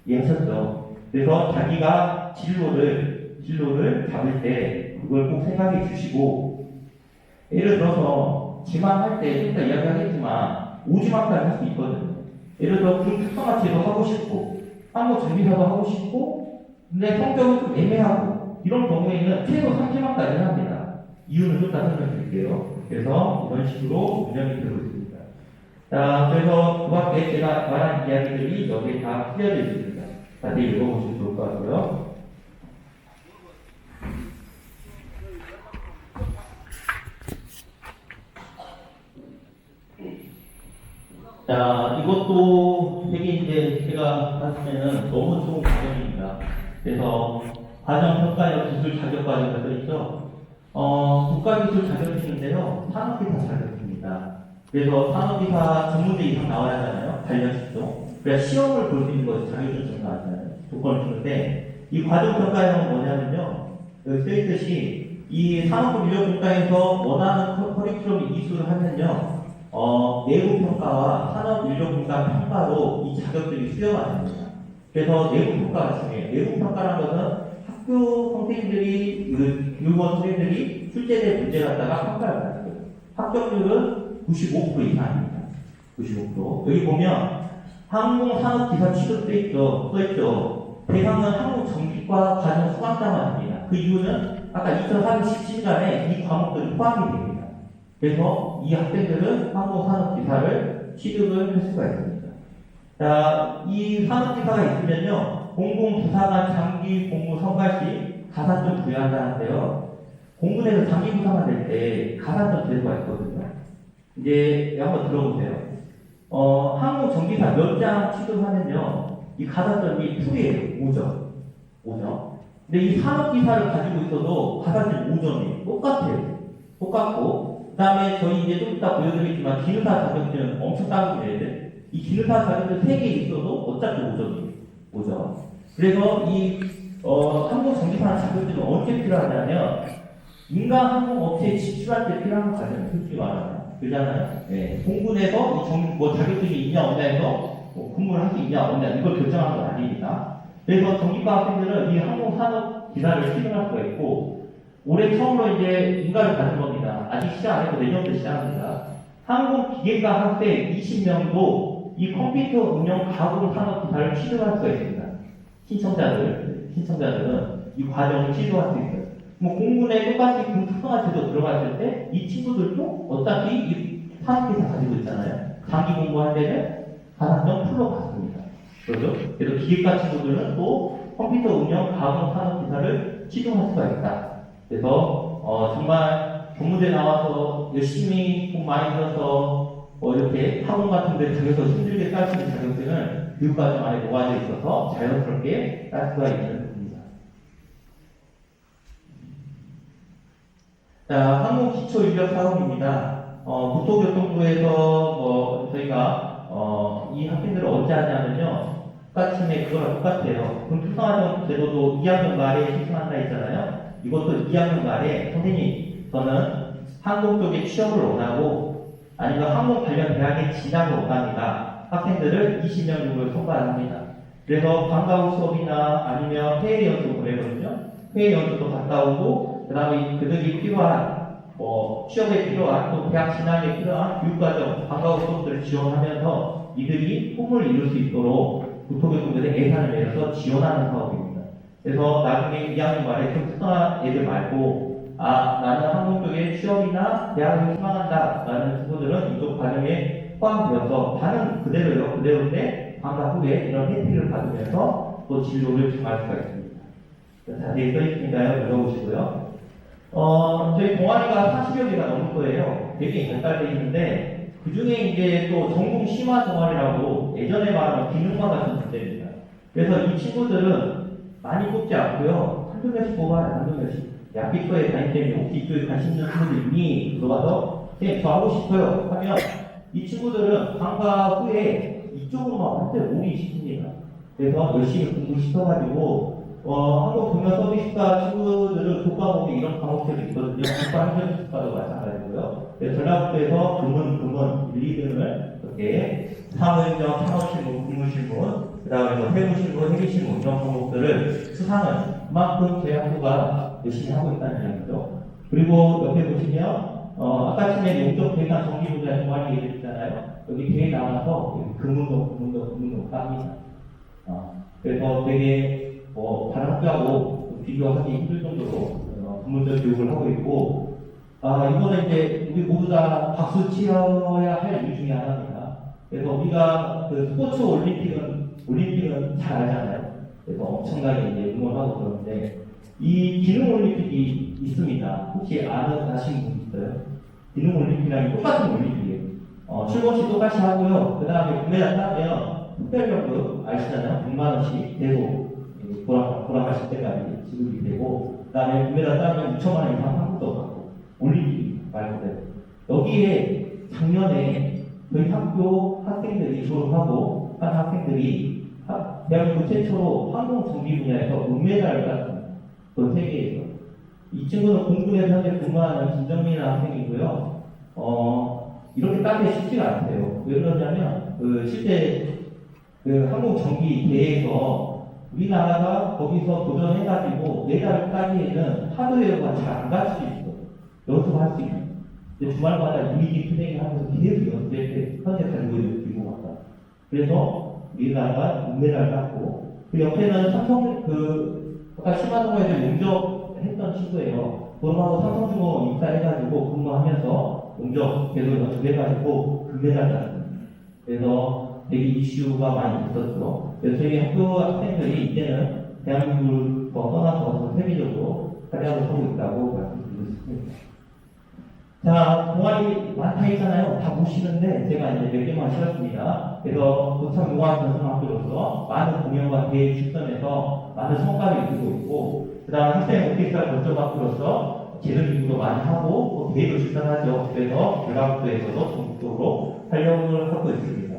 [SPEAKER 1] 이해하셨죠? 그래서 자기가 진로를 잡을 때 텐데 그걸 꼭 생각해 주시고, 예를 들어서 지망할 때 좀 이따 이야기하겠지만 5지망까지 할 수 있거든요. 예를 들어 군특성화체도 하고 싶고 항공 정비사도 하고 싶고 근데 성적은 좀 애매하고 이런 경우에는 최소 3지망까지 합니다. 이유는 좀 이따 설명드릴게요. 그래서 이런 식으로 운영이 되고 있습니다. 자, 그래서 그 밖에 제가 말한 이야기들이 여기에 다 풀려져 있습니다. 자세히 읽어보시면 좋을 것 같고요. 자, 이것도 되게 이제 제가 봤을 때는 너무 좋은 과정입니다. 그래서 과정평가력 기술 자격과정이 써있죠. 국가기술 자격증인데요. 산업기사 자격증입니다. 그래서 산업기사 전문대 이상 나와야 하잖아요. 관련 직종. 그래야 시험을 볼 수 있는 것이 자격증 나왔잖아요. 조건을 주는데 이 과정평가형은 뭐냐면요. 여기 써있듯이 이 산업부 인력평가에서 원하는 커리큘럼 이수를 하면요. 내부 평가와 산업 인력 분과 평가로 이 자격증이 수여가 됩니다. 그래서 내부 평가가 중요해요. 내부 평가라는 것은 학교 선생님들이, 교원 선생님들이 출제된 문제 갖다가 평가를 받고요. 합격률은 95% 이상입니다. 95%. 여기 보면 항공산업기사 취득 써있죠. 대상은 항공정비과 과정 수강자만 합니다. 그 이유는 아까 2017년에 이 과목들이 포함이 됩니다. 그래서 이 학생들은 항공산업기사를 취득을 할 수가 있습니다. 자, 이 산업기사가 있으면요, 공공부사관 장기 공무 선발 시 가산점 부여한다는데요. 공군에서 장기 부사관 될 때 가산점 제도가 있거든요. 이제 한번 들어보세요. 항공정비사 몇 장 취득하면요, 이 가산점이 풀이에요. 5점. 근데 이 산업기사를 가지고 있어도 가산점 5점이 똑같아요. 똑같고, 그 다음에 저희 이제 좀 이따 보여드리겠지만 기능사 자격증은 엄청 따급해요. 이 기능사 자격증 3개 있어도 어차피 5점이에요. 5점. 그래서 이 항공정비사 자격증은 언제 필요하냐면 민간 항공업체에 진출할 때 필요한 과정이 솔직히 말하면 그러잖아요. 네. 공군에서 이 자격증이 있냐 없냐 해서 근무를 할 수 있냐 없냐 이걸 결정하는 건 아닙니다. 그래서 정비과 학생들은 이 항공산업기사를 취득할 수가 있고 올해 처음으로 이제 인가를 받은 겁니다. 아직 시작 안 했고 내년부터 시작합니다. 항공기계과 학생 20명도 이 컴퓨터 운영 가공 산업기사를 취득할 수가 있습니다. 신청자들은 이 과정을 취득할 수 있어요. 뭐 공군에 똑같이 특성화 제도 들어갔을 때 이 친구들도 어차피 이 산업기사 가지고 있잖아요. 장기 공부할 때는 가산점 풀로 받습니다. 그렇죠? 그래서 기계과 친구들은 또 컴퓨터 운영 가공 산업기사를 취득할 수가 있다. 그래서 정말 전문대 나와서 열심히 돈 많이 들어서 이렇게 학원 같은 데 들어서 힘들게 딸 수 있는 자격증은 교육과정 안에 모아져 있어서 자연스럽게 딸 수가 있는 겁니다. 자, 항공기초인력사업입니다. 국토교통부에서 저희가 이 학생들을 언제 하냐면요. 똑같이 그거랑 똑같아요. 그럼 특성화정 제도도 2학년 말에 신청한다 했잖아요. 이것도 2학년 말에 선생님 저는 항공 쪽에 취업을 원하고 아니면 항공 관련 대학에 진학을 원합니다. 학생들을 20명 정도를 선발합니다. 그래서 방과 후 수업이나 아니면 해외 연수 보내거든요. 해외 연수도 갔다 오고 그 다음에 그들이 필요한 취업에 필요한 또 대학 진학에 필요한 교육과정 방과 후 수업들을 지원하면서 이들이 꿈을 이룰 수 있도록 국토교통부에서 예산을 내려서 지원하는 사업입니다. 그래서 나중에 2학년 말에 좀 특성한 애들 말고 나는 항공 쪽에 취업이나 대학을 희망한다 라는 친구들은 이쪽 과정에 포함되어서 반은 그대로예요. 그대로인데 방과 후에 이런 혜택을 받으면서 또 진로를 정할 수가 있습니다. 자세히 써있으니까요. 읽어보시고요. 저희 동아리가 40여 개가 넘을 거예요. 되게 발달되어 있는데 그 중에 이제 또 전공 심화 동아리라고 예전에 말하는 기능과 같은 문제입니다. 그래서 이 친구들은 많이 뽑지 않고요. 한두 명씩 뽑아요. 한두 명씩. 야피과에 다닐 때문에 혹시 이쪽에 관심 있는 친구들 있니? 들어가서 네, 저 하고 싶어요. 하면 이 친구들은 방과 후에 이쪽으로만 완전 몰입시킵니다. 그래서 열심히 공부시켜가지고 한국 동료 서비스과 친구들은 교과목에 이런 과목들이 있거든요. 국가 행정기술과도 마찬가지고요. 전라북도에서 금은 1, 2등을 이렇게 사무행정, 창업신문, 국무신문, 그 다음에 세무신문, 회계신문 이런 과목들을 수상은 그만큼 제 학교가 열심히 하고 있다는 이야기죠. 그리고 옆에 보시면 아까 전에 용접 대상 정기 분야 동아리 얘기했잖아요. 여기 대회 나와서 금운동 깝니다. 그래서 되게 다른 학교하고 비교하기 힘들 정도로 전문적 교육을 하고 있고, 이거는 이제 우리 모두 다 박수 치어야 할 이유 중에 하나입니다. 그래서 우리가 그 스포츠 올림픽은 잘 알잖아요. 그래서 엄청나게 이제 응원하고 그러는데, 이 기능 올림픽이 있습니다. 혹시 아시는 분 있어요? 기능 올림픽이랑 똑같은 올림픽이에요. 출범식 똑같이 하고요. 그 다음에 금메달 따면 특별연금 아시잖아요. 6만 원씩 계속 돌아가실 때까지 지급이 되고, 그 다음에 금메달 따면 6천만 원 이상 한국도 받고, 올림픽 말 그대로. 여기에 작년에 저희 학교 학생들이 졸업하고 한 학생들이 대한민국 최초로 항공 정비 분야에서 은메달을 땄습니다. 그 세계에서. 이 친구는 공군에서 현재 근무하는 김정민이라는 학생이고요. 이렇게 따기 쉽지가 않대요. 왜 그러냐면, 실제 항공 정비 대회에서 우리나라가 거기서 도전해가지고 메달을 따기에는 하드웨어가 잘 안 갖출 수 있어요. 연습할 수 있는. 근데 주말마다 이미지 트레이닝 하면서 계속 연습할 현재 가지고 있는 왔다. 그래서 우리나라가 은메달을 땄고, 그 옆에는 삼성, 아까 심화동에서 용접했던 친구예요. 졸업하고 삼성중공업 입사해가지고 근무하면서 용접 계속 연습해가지고 금메달 땄습니다. 그래서 되게 이슈가 많이 있었죠. 그래서 저희 학교 학생들이 이제는 대한민국을 떠나서 세계적으로 활약을 하고 있다고 말씀드리고 싶습니다. 자, 동아리 많다 했잖아요. 다 모시는데 제가 이제 몇 개만 실었습니다. 그래서 도창공학전승학교로서 많은 공연과 대회 출전해서 많은 성과를 이루고 있고, 그 다음 학생 오케스트라 결정학교로서 재능 기부도 많이 하고, 대회도 출전하죠. 그래서 결과부에서도 전국적으로 활용을 하고 있습니다.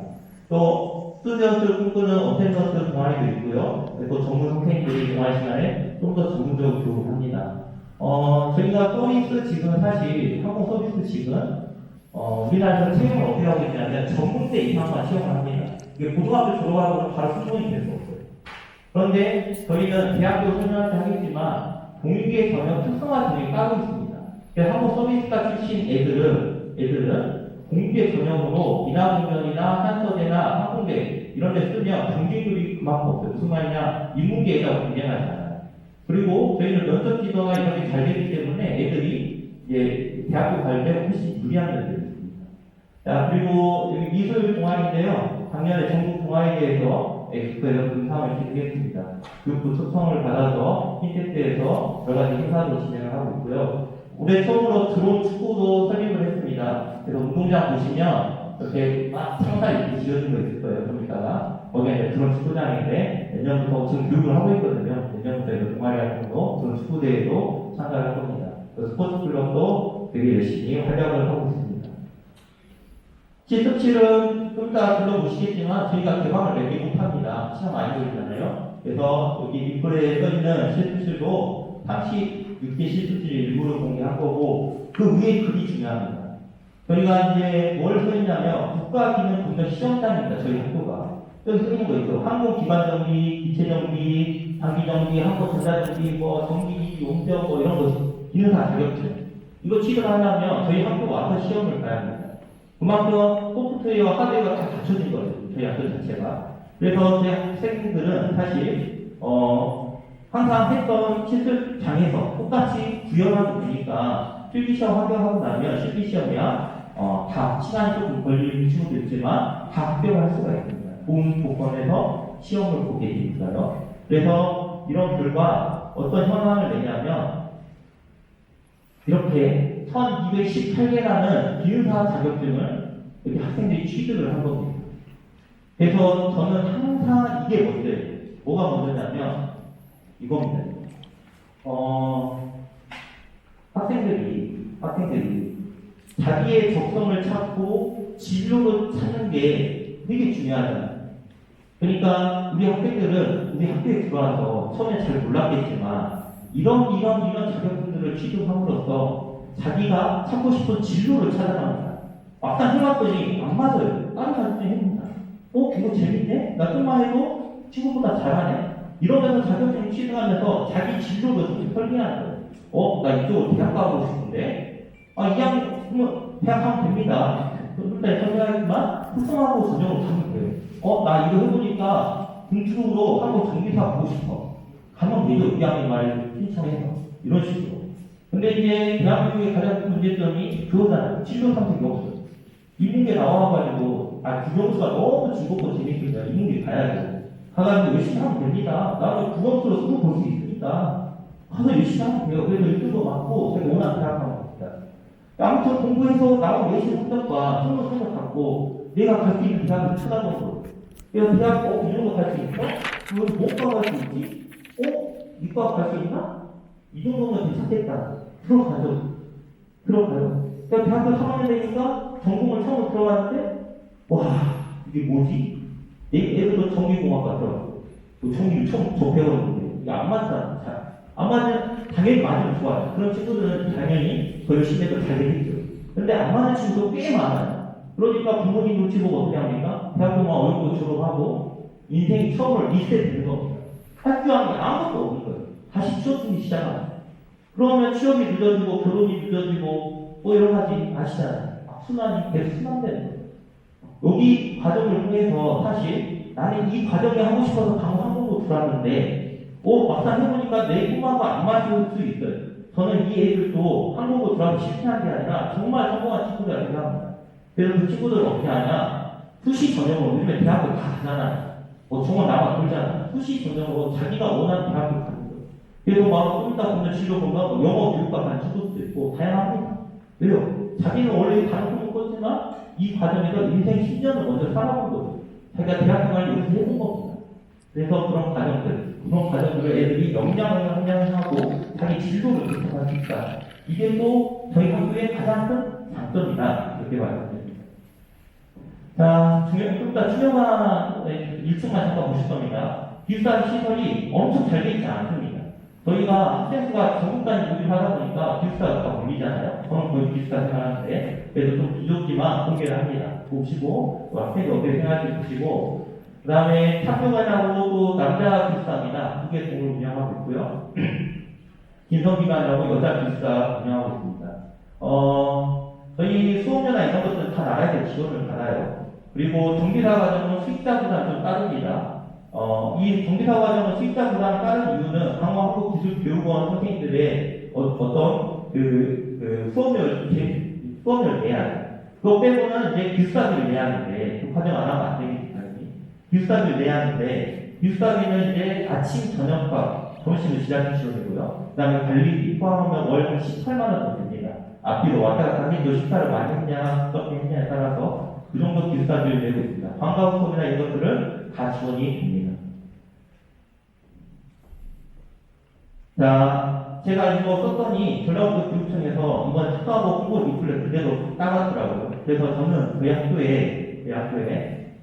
[SPEAKER 1] 또 스튜디언트를 꿈꾸는 어텐던트 동아리도 있고요. 또 전문 선생님들이 동아리 시간에 좀 더 전문적으로 교육을 합니다. 저희가 서비스직은 사실 항공 서비스직은 우리나라에서 채용을 어떻게 하고 있냐면 전문대 이상만 채용을 합니다. 이게 고등학교 졸업하고 바로 승무원이 될 수 없어요. 그런데 저희는 대학교 소년한테 하겠지만 공익의 전형 특성화 전형이 따로 있습니다. 그래서 항공 서비스과 출신 애들은 공익의 전형으로 인하공연이나 한서대나 항공대 이런 데 쓰면 경쟁률이 그만큼 없어요. 무슨 말이냐, 인문계에다가 경쟁하잖아요. 그리고 저희는 면접 지도가 이렇게 잘 되기 때문에 애들이 이제 대학교 갈 때 훨씬 유리한 면들이 있습니다. 자, 그리고 여기 미술 동아리인데요. 작년에 전국 동아리대에서 엑스포에서 금상을 기록했습니다. 그 초청을 받아서 핀테스트에서 여러 가지 행사도 진행을 하고 있고요. 올해 처음으로 드론 축구도 설립을 했습니다. 그래서 운동장 보시면 이렇게 막 창살 이렇게 지어진 거 있을 거예요. 좀 이따가. 거기가 이제 드론 축구장인데 내년부터 지금 교육을 하고 있거든요. 내년부터 동아리 활동도 드론 축구대회도 참가를 할 겁니다. 스포츠 클럽도 되게 열심히 활약을 하고 있습니다. C17은 좀 이따 불러보시겠지만 저희가 개방을 내기 못합니다. 시간 많이 걸리잖아요. 그래서 여기 리플에 써있는 C17도 당시 6개 C17을 일부러 공개한 거고 그 위에 글이 중요합니다. 저희가 이제 뭘 써있냐면 국가기능 시험장입니다. 저희 학교가. 여기 쓰는 거 있죠. 항공 기반 정비, 기체 정비, 장비 정비, 항공 전자 정비, 정비, 용병 이런 거 기능사 자격증. 이거 취득하려면 저희 학교 와서 시험을 봐야 합니다. 그만큼 소프트웨어, 하드웨어가 다 갖춰진 거예요. 저희 학교 자체가. 그래서 제 학생들은 사실 항상 했던 시술장에서 똑같이 구현하면 되니까 필기시험 합격하고 나면 실기시험이야 다 시간이 조금 걸리는 친구도 있지만 다 합격을 할 수가 있습니다. 좋은 조건에서 시험을 보게 되니까요. 그래서 이런 결과 어떤 현황을 내냐면 이렇게 1218개라는 기능사 자격증을 이렇게 학생들이 취득을 한 겁니다. 그래서 저는 항상 이게 먼저예요. 뭐가 먼저냐면 이겁니다. 학생들이 자기의 적성을 찾고 진로를 찾는 게 되게 중요하잖아요. 그러니까 우리 학생들은 우리 학교에 들어와서 처음에 잘 몰랐겠지만 이런 자격증들을 취득함으로써 자기가 찾고 싶은 진로를 찾아갑니다. 막상 해봤더니 안 맞아요. 다른 자격증 해봅니다. 이거 재밌네? 나 좀만 해도 친구보다 잘하네? 이러면서 자격증을 취득하면서 자기 진로를 설계하는 거예요. 나 이쪽으로 대학 가고 싶은데, 2학년 대학 가면 됩니다. 일단 설명하지만 특성하고 전형으로 가면 돼요. 나 이거 해보니까 공투로 한국 전기사 보고 싶어. 가면 되죠. 2학년 말에 신청해서. 이런 식으로. 근데 이제 대한민국의 가장 큰 문제점이 그거잖아요. 진로 탐색이 없어요. 인문계 나와가지고, 국영수가 너무 즐겁고 재밌으니까 인문계 가야죠. 가가지고 열심히 하면 됩니다. 나는 국영수로 수능 볼 수 있으니까. 가서 열심히 하면 돼요. 그래서 1등도 맞고, 제가 원하는 대학 가면 됩니다. 아무튼 공부해서 나온 내신 성적과 성적 갖고, 내가 갈 수 있는 대학을 찾아본 거예요. 그래서 대학, 이 정도 갈 수 있어? 그걸 못 가갈 수 있지? 이과 갈 수 있나? 이 정도면 괜찮겠다. 들어가죠. 그러니까 대학교 3학년 되니까 전공을 처음 들어갔는데, 이게 뭐지? 애들도 전기공학과 들어가고, 전기를 처음 접해보는데, 이게 안 맞잖아. 잘. 안 맞으면 당연히 맞으면 좋아요. 그런 친구들은 당연히 더 열심히 해도 잘 되겠죠. 근데 안 맞는 친구도 꽤 많아요. 그러니까 부모님 눈치 보고 어떻게 합니까? 대학교만 어렵고 졸업하고, 인생이 처음으로 리셋되는 겁니다. 학교하는 게 아무것도 없는 거예요. 다시 취업준비 시작하는. 그러면 취업이 늦어지고 결혼이 늦어지고 여러 가지 아시잖아요. 순환이 계속 순환되는 거예요. 여기 과정을 통해서 사실 나는 이 과정이 하고 싶어서 강화항공도 들어왔는데 막상 해보니까 내 꿈하고 안 맞을 수 있어요. 저는 이 애들도 항공도 들어가기 실패한 게 아니라 정말 성공한 친구들이라고 생각합니다. 그래서 그 친구들은 어떻게 하냐? 수시 전형으로 요즘에 대학교 다 가잖아요. 정말 나만 돌잖아요. 수시 전형으로 자기가 원하는 대학교 가는 거예요. 그래서 막 좀 이따 보면 진로 보면 영어 교육과 가는 친구들도 있고 다양합니다. 왜요? 자기는 원래 가는 꿈을 꿨지만 이 과정에서 인생 10년을 먼저 살아본 거죠. 자기가 대학 생활을 이렇게 해본 겁니다. 그래서 그런 과정들을 애들이 역량을 함양하고 자기 진로를 개척할 수 있다. 이게 또 저희 학교의 가장 큰 장점이다. 이렇게 말씀드립니다. 자, 좀 이따 투명한 1층만 잠깐 보실 겁니다. 기숙사 시설이 엄청 잘 돼 있지 않습니다. 저희가 학생 수가 전국 단위 모집을 하다 보니까 기숙사가 몰리잖아요. 저는 거의 기숙사 생활하는데, 그래도 좀 부족지만 공개를 합니다. 보시고, 학생이 어떻게 생각할지 보시고, 그 다음에 탑교관하고 또 남자 기숙사입니다. 두 개 동을 운영하고 있고요. 김성기관이라고 여자 기숙사 운영하고 있습니다. 저희 수업료나 이런 것들은 다 나라에서 지원을 받아요. 그리고 정비사 과정은 수익자 부담 좀 따릅니다. 이 정비사 과정은 수익자 부담을 따른 이유는 강화학부기술교육원 선생님들의 어떤 수업료를 내야 돼요. 그거 빼고는 이제 기숙사비를 내야 하는데, 그 과정 안 하면 안 되겠지, 당연히. 기숙사비를 내야 하는데, 기숙사비는 이제 아침, 저녁과 점심을 지자체시로 되고요. 그 다음에 관리비 포함하면 월 한 18만원 정도 됩니다. 앞뒤로 왔다 갔다 하니 식사를 많이 했냐, 어떻게 했냐에 따라서 그 정도 기숙사비를 내고 있습니다. 방과후 수업이나 이런 것들은 다 지원이 됩니다. 자, 제가 이거 썼더니 전라북도 교육청에서 이번 특가하고 홍보 리플렛 그대로 따갔더라고요. 그래서 저는 저희 학교를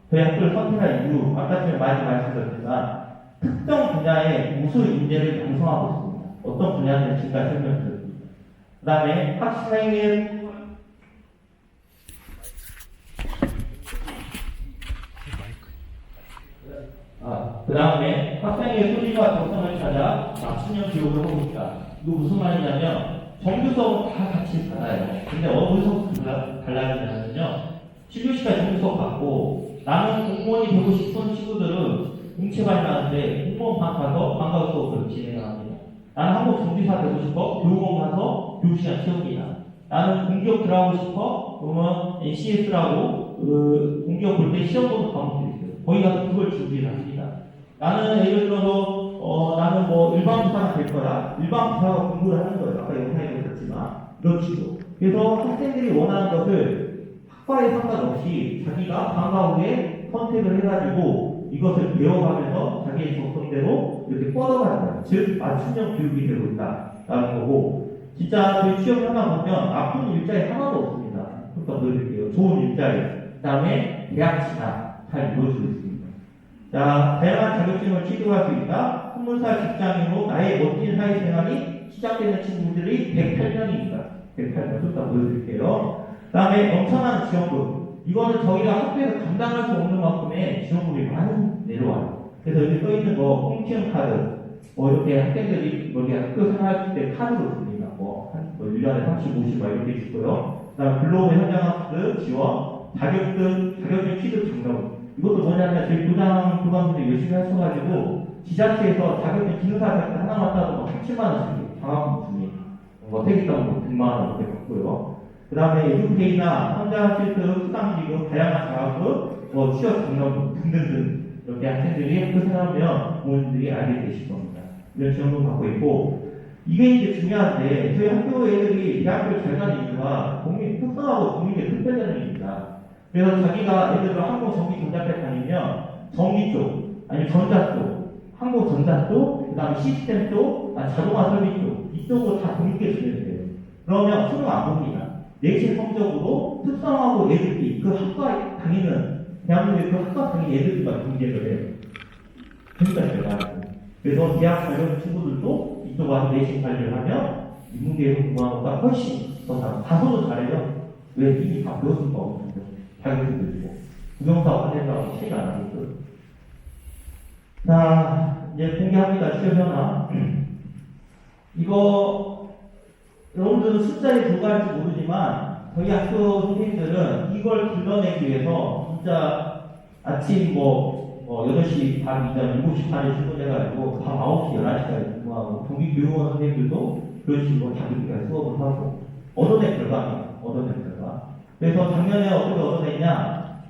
[SPEAKER 1] 선택한 이유, 아까 전에 많이 말씀드렸지만 특정 분야의 우수 인재를 양성하고 있습니다. 어떤 분야인지 지금까지 설명드렸습니다. 그 다음에 학생의 그 다음에 학생의 소리와 적성을 찾아 맞춤형 교육을 하고 있다. 이거 무슨 말이냐면 정규 수업은 다 같이 받아요. 근데 어디서 달라지냐면요. 7교시까지 정규 수업 받고 나는 공무원이 되고 싶은 친구들은 공채반이 나는데 공무원 반 가서 방과후 수업을 진행을 합니다. 나는 한국 정비사 되고 싶어 교육원 가서 교육시간 채웁니다. 나는 공기업 들어가고 싶어 그러면 CS라고 공기업 볼 때 시험 보는 과목들이 있어요. 거기 가서 그걸 준비를 합니다. 나는 예를 들어서 나는 일반 부사가 될 거라 일반 부사가 공부를 하는 거예요. 아까 영상에도 그랬지만 이런 식으로. 그래서 학생들이 원하는 것을 학과에 상관없이 자기가 방과 후에 선택을 해가지고 이것을 배워가면서 자기의 적성대로 이렇게 뻗어가는 거예요. 즉 맞춤형 교육이 되고 있다라는 거고, 진짜 저희 취업 현장 보면 나쁜 일자리 하나도 없습니다. 그러니까 보여드릴게요. 좋은 일자리, 그 다음에 대학 진학 잘 이루어지고 있습니다. 자, 다양한 자격증을 취득할 수 있다. 20살 직장인으로 나의 멋진 사회생활이 시작되는 친구들이 108명입니다. 108명 숫자 보여드릴게요. 그 다음에 엄청난 지원금. 이거는 저희가 학교에서 감당할 수 없는 만큼의 지원금이 많이 내려와요. 그래서 여기 써있는 거, 홈티움 카드, 이렇게 학생들이 여기 학교 생활할 때 카드로 줍니다. 한 1년에 30, 50 이렇게 주고요. 그 다음 글로벌 현장학습 지원, 자격증 취득 장려금. 이것도 뭐냐면 저희 교장들이 열심히 하셔가지고 지자체에서 자격증 기능사 자격증 하나만 따도 37만 원씩 장학금 줍니다. 택이당 100만 원 이렇게 받고요. 그 다음에 에듀페이나 현장 실습, 수강지급, 다양한 장학금, 취업 장려금 등등등 이렇게 학생들이 학교 생활하면 부모님들이 알게 되실 겁니다. 이런 지원금 받고 있고, 이게 이제 중요한데 저희 학교 애들이 대학교를 잘 가는 이유가 국민 특성하고 국민의 특별전형입니다. 그래서 자기가 예를 들어 항공전기전자패 다니면 전기 쪽, 아니면 전자 쪽, 항공전자 쪽, 그 다음에 시스템 쪽, 자동화 설비 쪽, 이쪽으로 다 동일하게 주면 돼요. 그러면 수능 안 봅니다. 내신 성적으로 특성하고 애들이 그 학과 다니는, 대한민국의 그 학과 다니는 애들만 공개를 해요. 그러니까 그래서 대학 관련 친구들도 이쪽 와서 내신 관리를 하면 인문계에서 공부하는 것보다 훨씬 더 잘, 다소도 잘해요. 왜? 이미 다 배웠을 거 없는데. 자격증도 있고. 구경사 관련자하고 차이가 안 나거든. 자, 이제 공개합니다. 취업현황. 이거, 여러분들은 숫자에 불과할지 모르지만, 저희 학교 선생님들은 이걸 길러내기 위해서, 진짜 아침 8시 반 이전 7시 반에 출근해가지고, 밤 9시, 11시까지 공부하고, 동기교육원 선생님들도 그런 식으로 자기들끼리 수업을 하고, 얻어낸 결과입니다. 얻어낸 결과. 그래서 작년에 어떻게 얻어냈냐,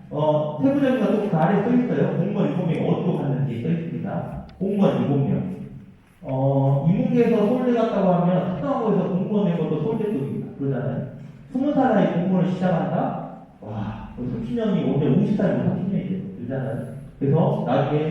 [SPEAKER 1] 세부적인 것도 그 아래에 써있어요. 공무원 7명이 어디로 갔는지 써있습니다. 공무원 7명. 인문계에서 서울대 갔다고 하면 특성화고에서 공무원 된 것도 서울대 쪽입니다. 그러잖아요. 20살 나이 공무원을 시작한다? 와, 30년이 오늘 50살이면 30년이에요. 그러잖아요. 그래서 나중에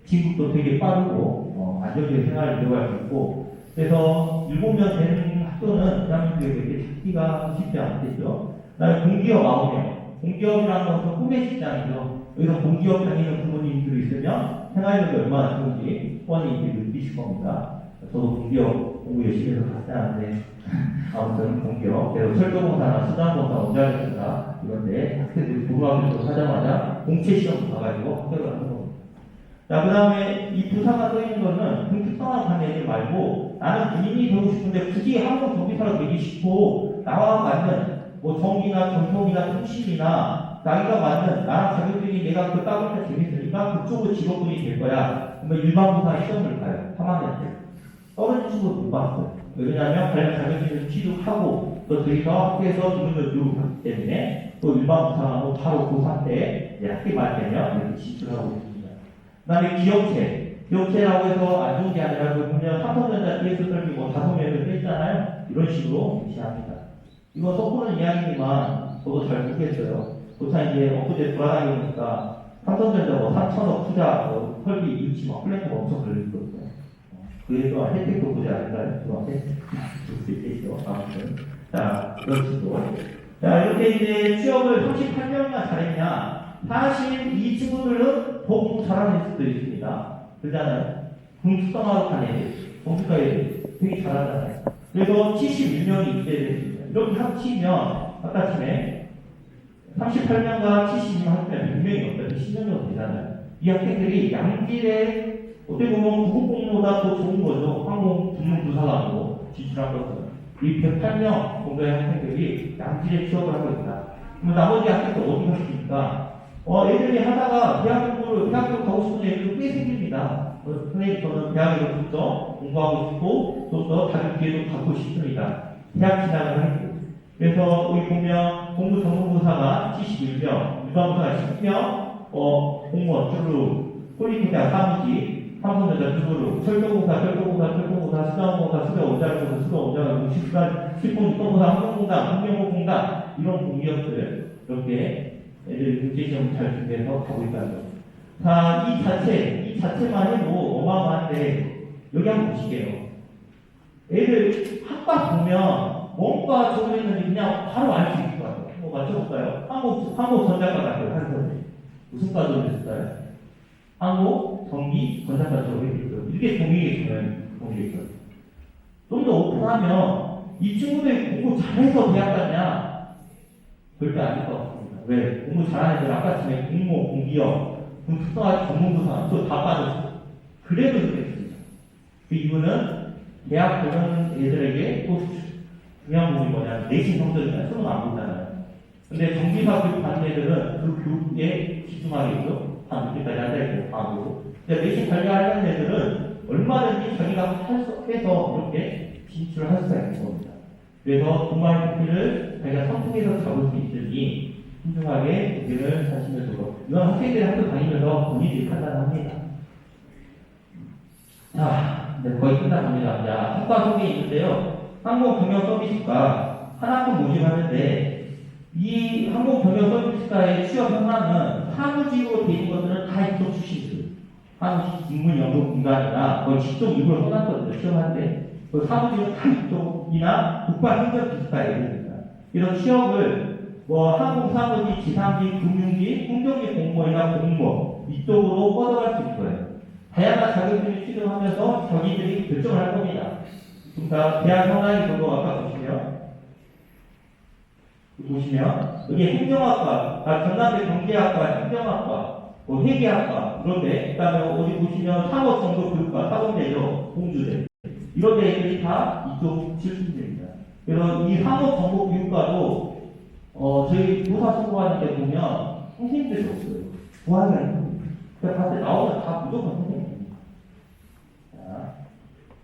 [SPEAKER 1] 진급도 되게 빠르고, 안정적인 생활을 이어갈 수 있고, 그래서 7명 되는 학교는 대한민국에 그렇게 찾기가 쉽지 않겠죠. 그 다음에 공기업 9명. 공기업이라는 것은 후배 직장이죠. 여기서 공기업 다니는 부모님들이 있으면 생활력이 얼마나 좋은지 후원이 이제 느끼실 겁니다. 저도 공기업 공부 열심히 해서 갔지 않은데, 아무튼 공기업, 그래서 철도공사나 수장공사, 원자력공사, 이런데 학생들이 고등학교 하자마자 공채 시험 가가지고 합격을 하는 겁니다. 자, 그 다음에 이 부사가 써있는 거는 특성화로 가는 애들 말고, 나는 군인이 되고 싶은데 굳이 한국 정비사로 되기 싶고, 나와 맞는 전기나 전통이나 통신이나 나이가 맞는 나랑 자격증이 내가 그 따보니까 재밌으니까 그쪽으로 직업군이 될 거야. 그러면 일반부사 시험을 가요. 3학년 때. 떨어진 친구도 못 봤어요. 왜냐하면 관련 자격증을 취득하고 또 저희가 학교에서 기본적으로 교육하기 때문에 또 일반부사하고 바로 고3 때 학기 말 되면 이렇게 진출하고 있습니다. 그 다음에 기업체라고 해서 안 좋은 게 아니라 보면 삼성전자 DS 설비 5명을 뺐잖아요. 이런 식으로 제시합니다. 이거 섞고는 이야기지만 저도 잘 모르겠어요. 보통 이제 엊그제 돌아다니니까 삼성전자 3천억 투자 설비 유치 플랜트가 엄청 걸려있거든요. 그래서 혜택도 보지 않을까요? 그런데 볼수 있겠죠. 아무튼 자, 이런 식으로. 자, 이렇게 이제 취업을 38명이나 잘했냐? 사실 이 친구들은 더 공부 잘하는 수도 있습니다. 그러잖아요. 공수성하러 간 애들, 공수과 애들 되게 잘하잖아요. 그래서 71명이 입대됐습니다. 이렇게 합치면 아까 전에 38명과 72명 합치면 100명이 넘어요. 10명 정도 되잖아요. 이 학생들이 양질의 어떻게 보면 구급공무보다 더 좋은 거죠. 항공 부문부사관으로 진출한 것은. 이 108명 정도의 학생들이 양질의 취업을 하고 있다. 그럼 나머지 학생들 어디 갔습니까? 애들이 하다가 대학교 가고 싶은 애들도 꽤 생깁니다. 선생님, 저는 대학에서 좀 더 공부하고 싶고, 좀 더 다른 기회도 갖고 싶습니다. 대학 진학을 하고. 그래서 여기 보면 공부 전문부사가 71명, 일반부사가 10명, 공무원, 주로, 폴리테크니크 사무직, 삼성전자 주로, 철도공사, 수자원공사, 수자원자료공사, 수자원자료공사, 식품, 육성공사, 항공공단, 환경공단, 이런 공기업들, 이렇게 애들 국제시험 잘 준비해서 가고 있다는 거. 자, 이 자체만 해도 어마어마한데, 여기 한번 보시게요. 애들 학과 보면, 뭔가 적혀 있는지 그냥 바로 알 수 있을 것 같아요. 맞춰볼까요? 항공전자과 같아요, 한 선생. 무슨 과 적혀있을까요? 항공, 전기, 전자과 적혀있어요. 이게 동의에 있어요. 좀 더 오픈하면, 이 친구들이 공부 잘해서 대학 갔냐? 절대 아닐 것 같습니다. 왜? 공부 잘하는 애들 아까 전에 공기업, 특성화 전문부사, 또 다 빠졌어요. 그래도 그랬습니다. 그 이유는 대학 보는 애들에게 또 중요한 부분이 뭐냐면 내신 성적이나 수능 안 보잖아요. 근데 정기사 교육 받는 애들은 그 교육에 집중하겠죠. 한 늦게까지 앉아있고 하고. 근데 내신 관리하려는 애들은 얼마든지 자기가 해서 이렇게 진출을 할 수가 있는 겁니다. 그래서 동아리 profil을 자기가 선택해서 잡을 수 있으니 신중하게 고민을 하시면 되고, 이건 학생들이 학교 다니면서 본인들이 판단합니다. 자, 이제 거의 끝나갑니다. 자, 학과 소개 있는데요. 항공경영서비스과 한 학교 모집하는데, 이 항공경영서비스과의 취업 현황은 사무직으로 되어 있는 것들은 다 이쪽 출신들. 한국 인문연구공단이나 거의 직종 일부러 써놨거든요. 시험하는데. 그 사무직은 다 이쪽이나 국가행정기술과에 있습니다. 이런 취업을 항공사무직, 지상직, 금융직, 행정직 공무원이나 공무원 이쪽으로 뻗어갈 수 있을 거예요. 다양한 자격증을 취득하면서 자기들이 결정을 할 겁니다. 그러니까 대학 현황이 보고 아까 보시면 여기 행정학과, 전남대 경제학과, 행정학과, 회계학과 그런데 그다음에 어디 보시면 상업정보교육과, 사범대죠, 공주대 이런 데들이 다 이쪽 출신들입니다. 그래서 이 상업정보교육과도 저희 교사 선거하는 데 보면 선생님들이 없어요. 구하기가 힘듭니다. 그래서 봤을 때 나오면 다 무조건 선생님입니다.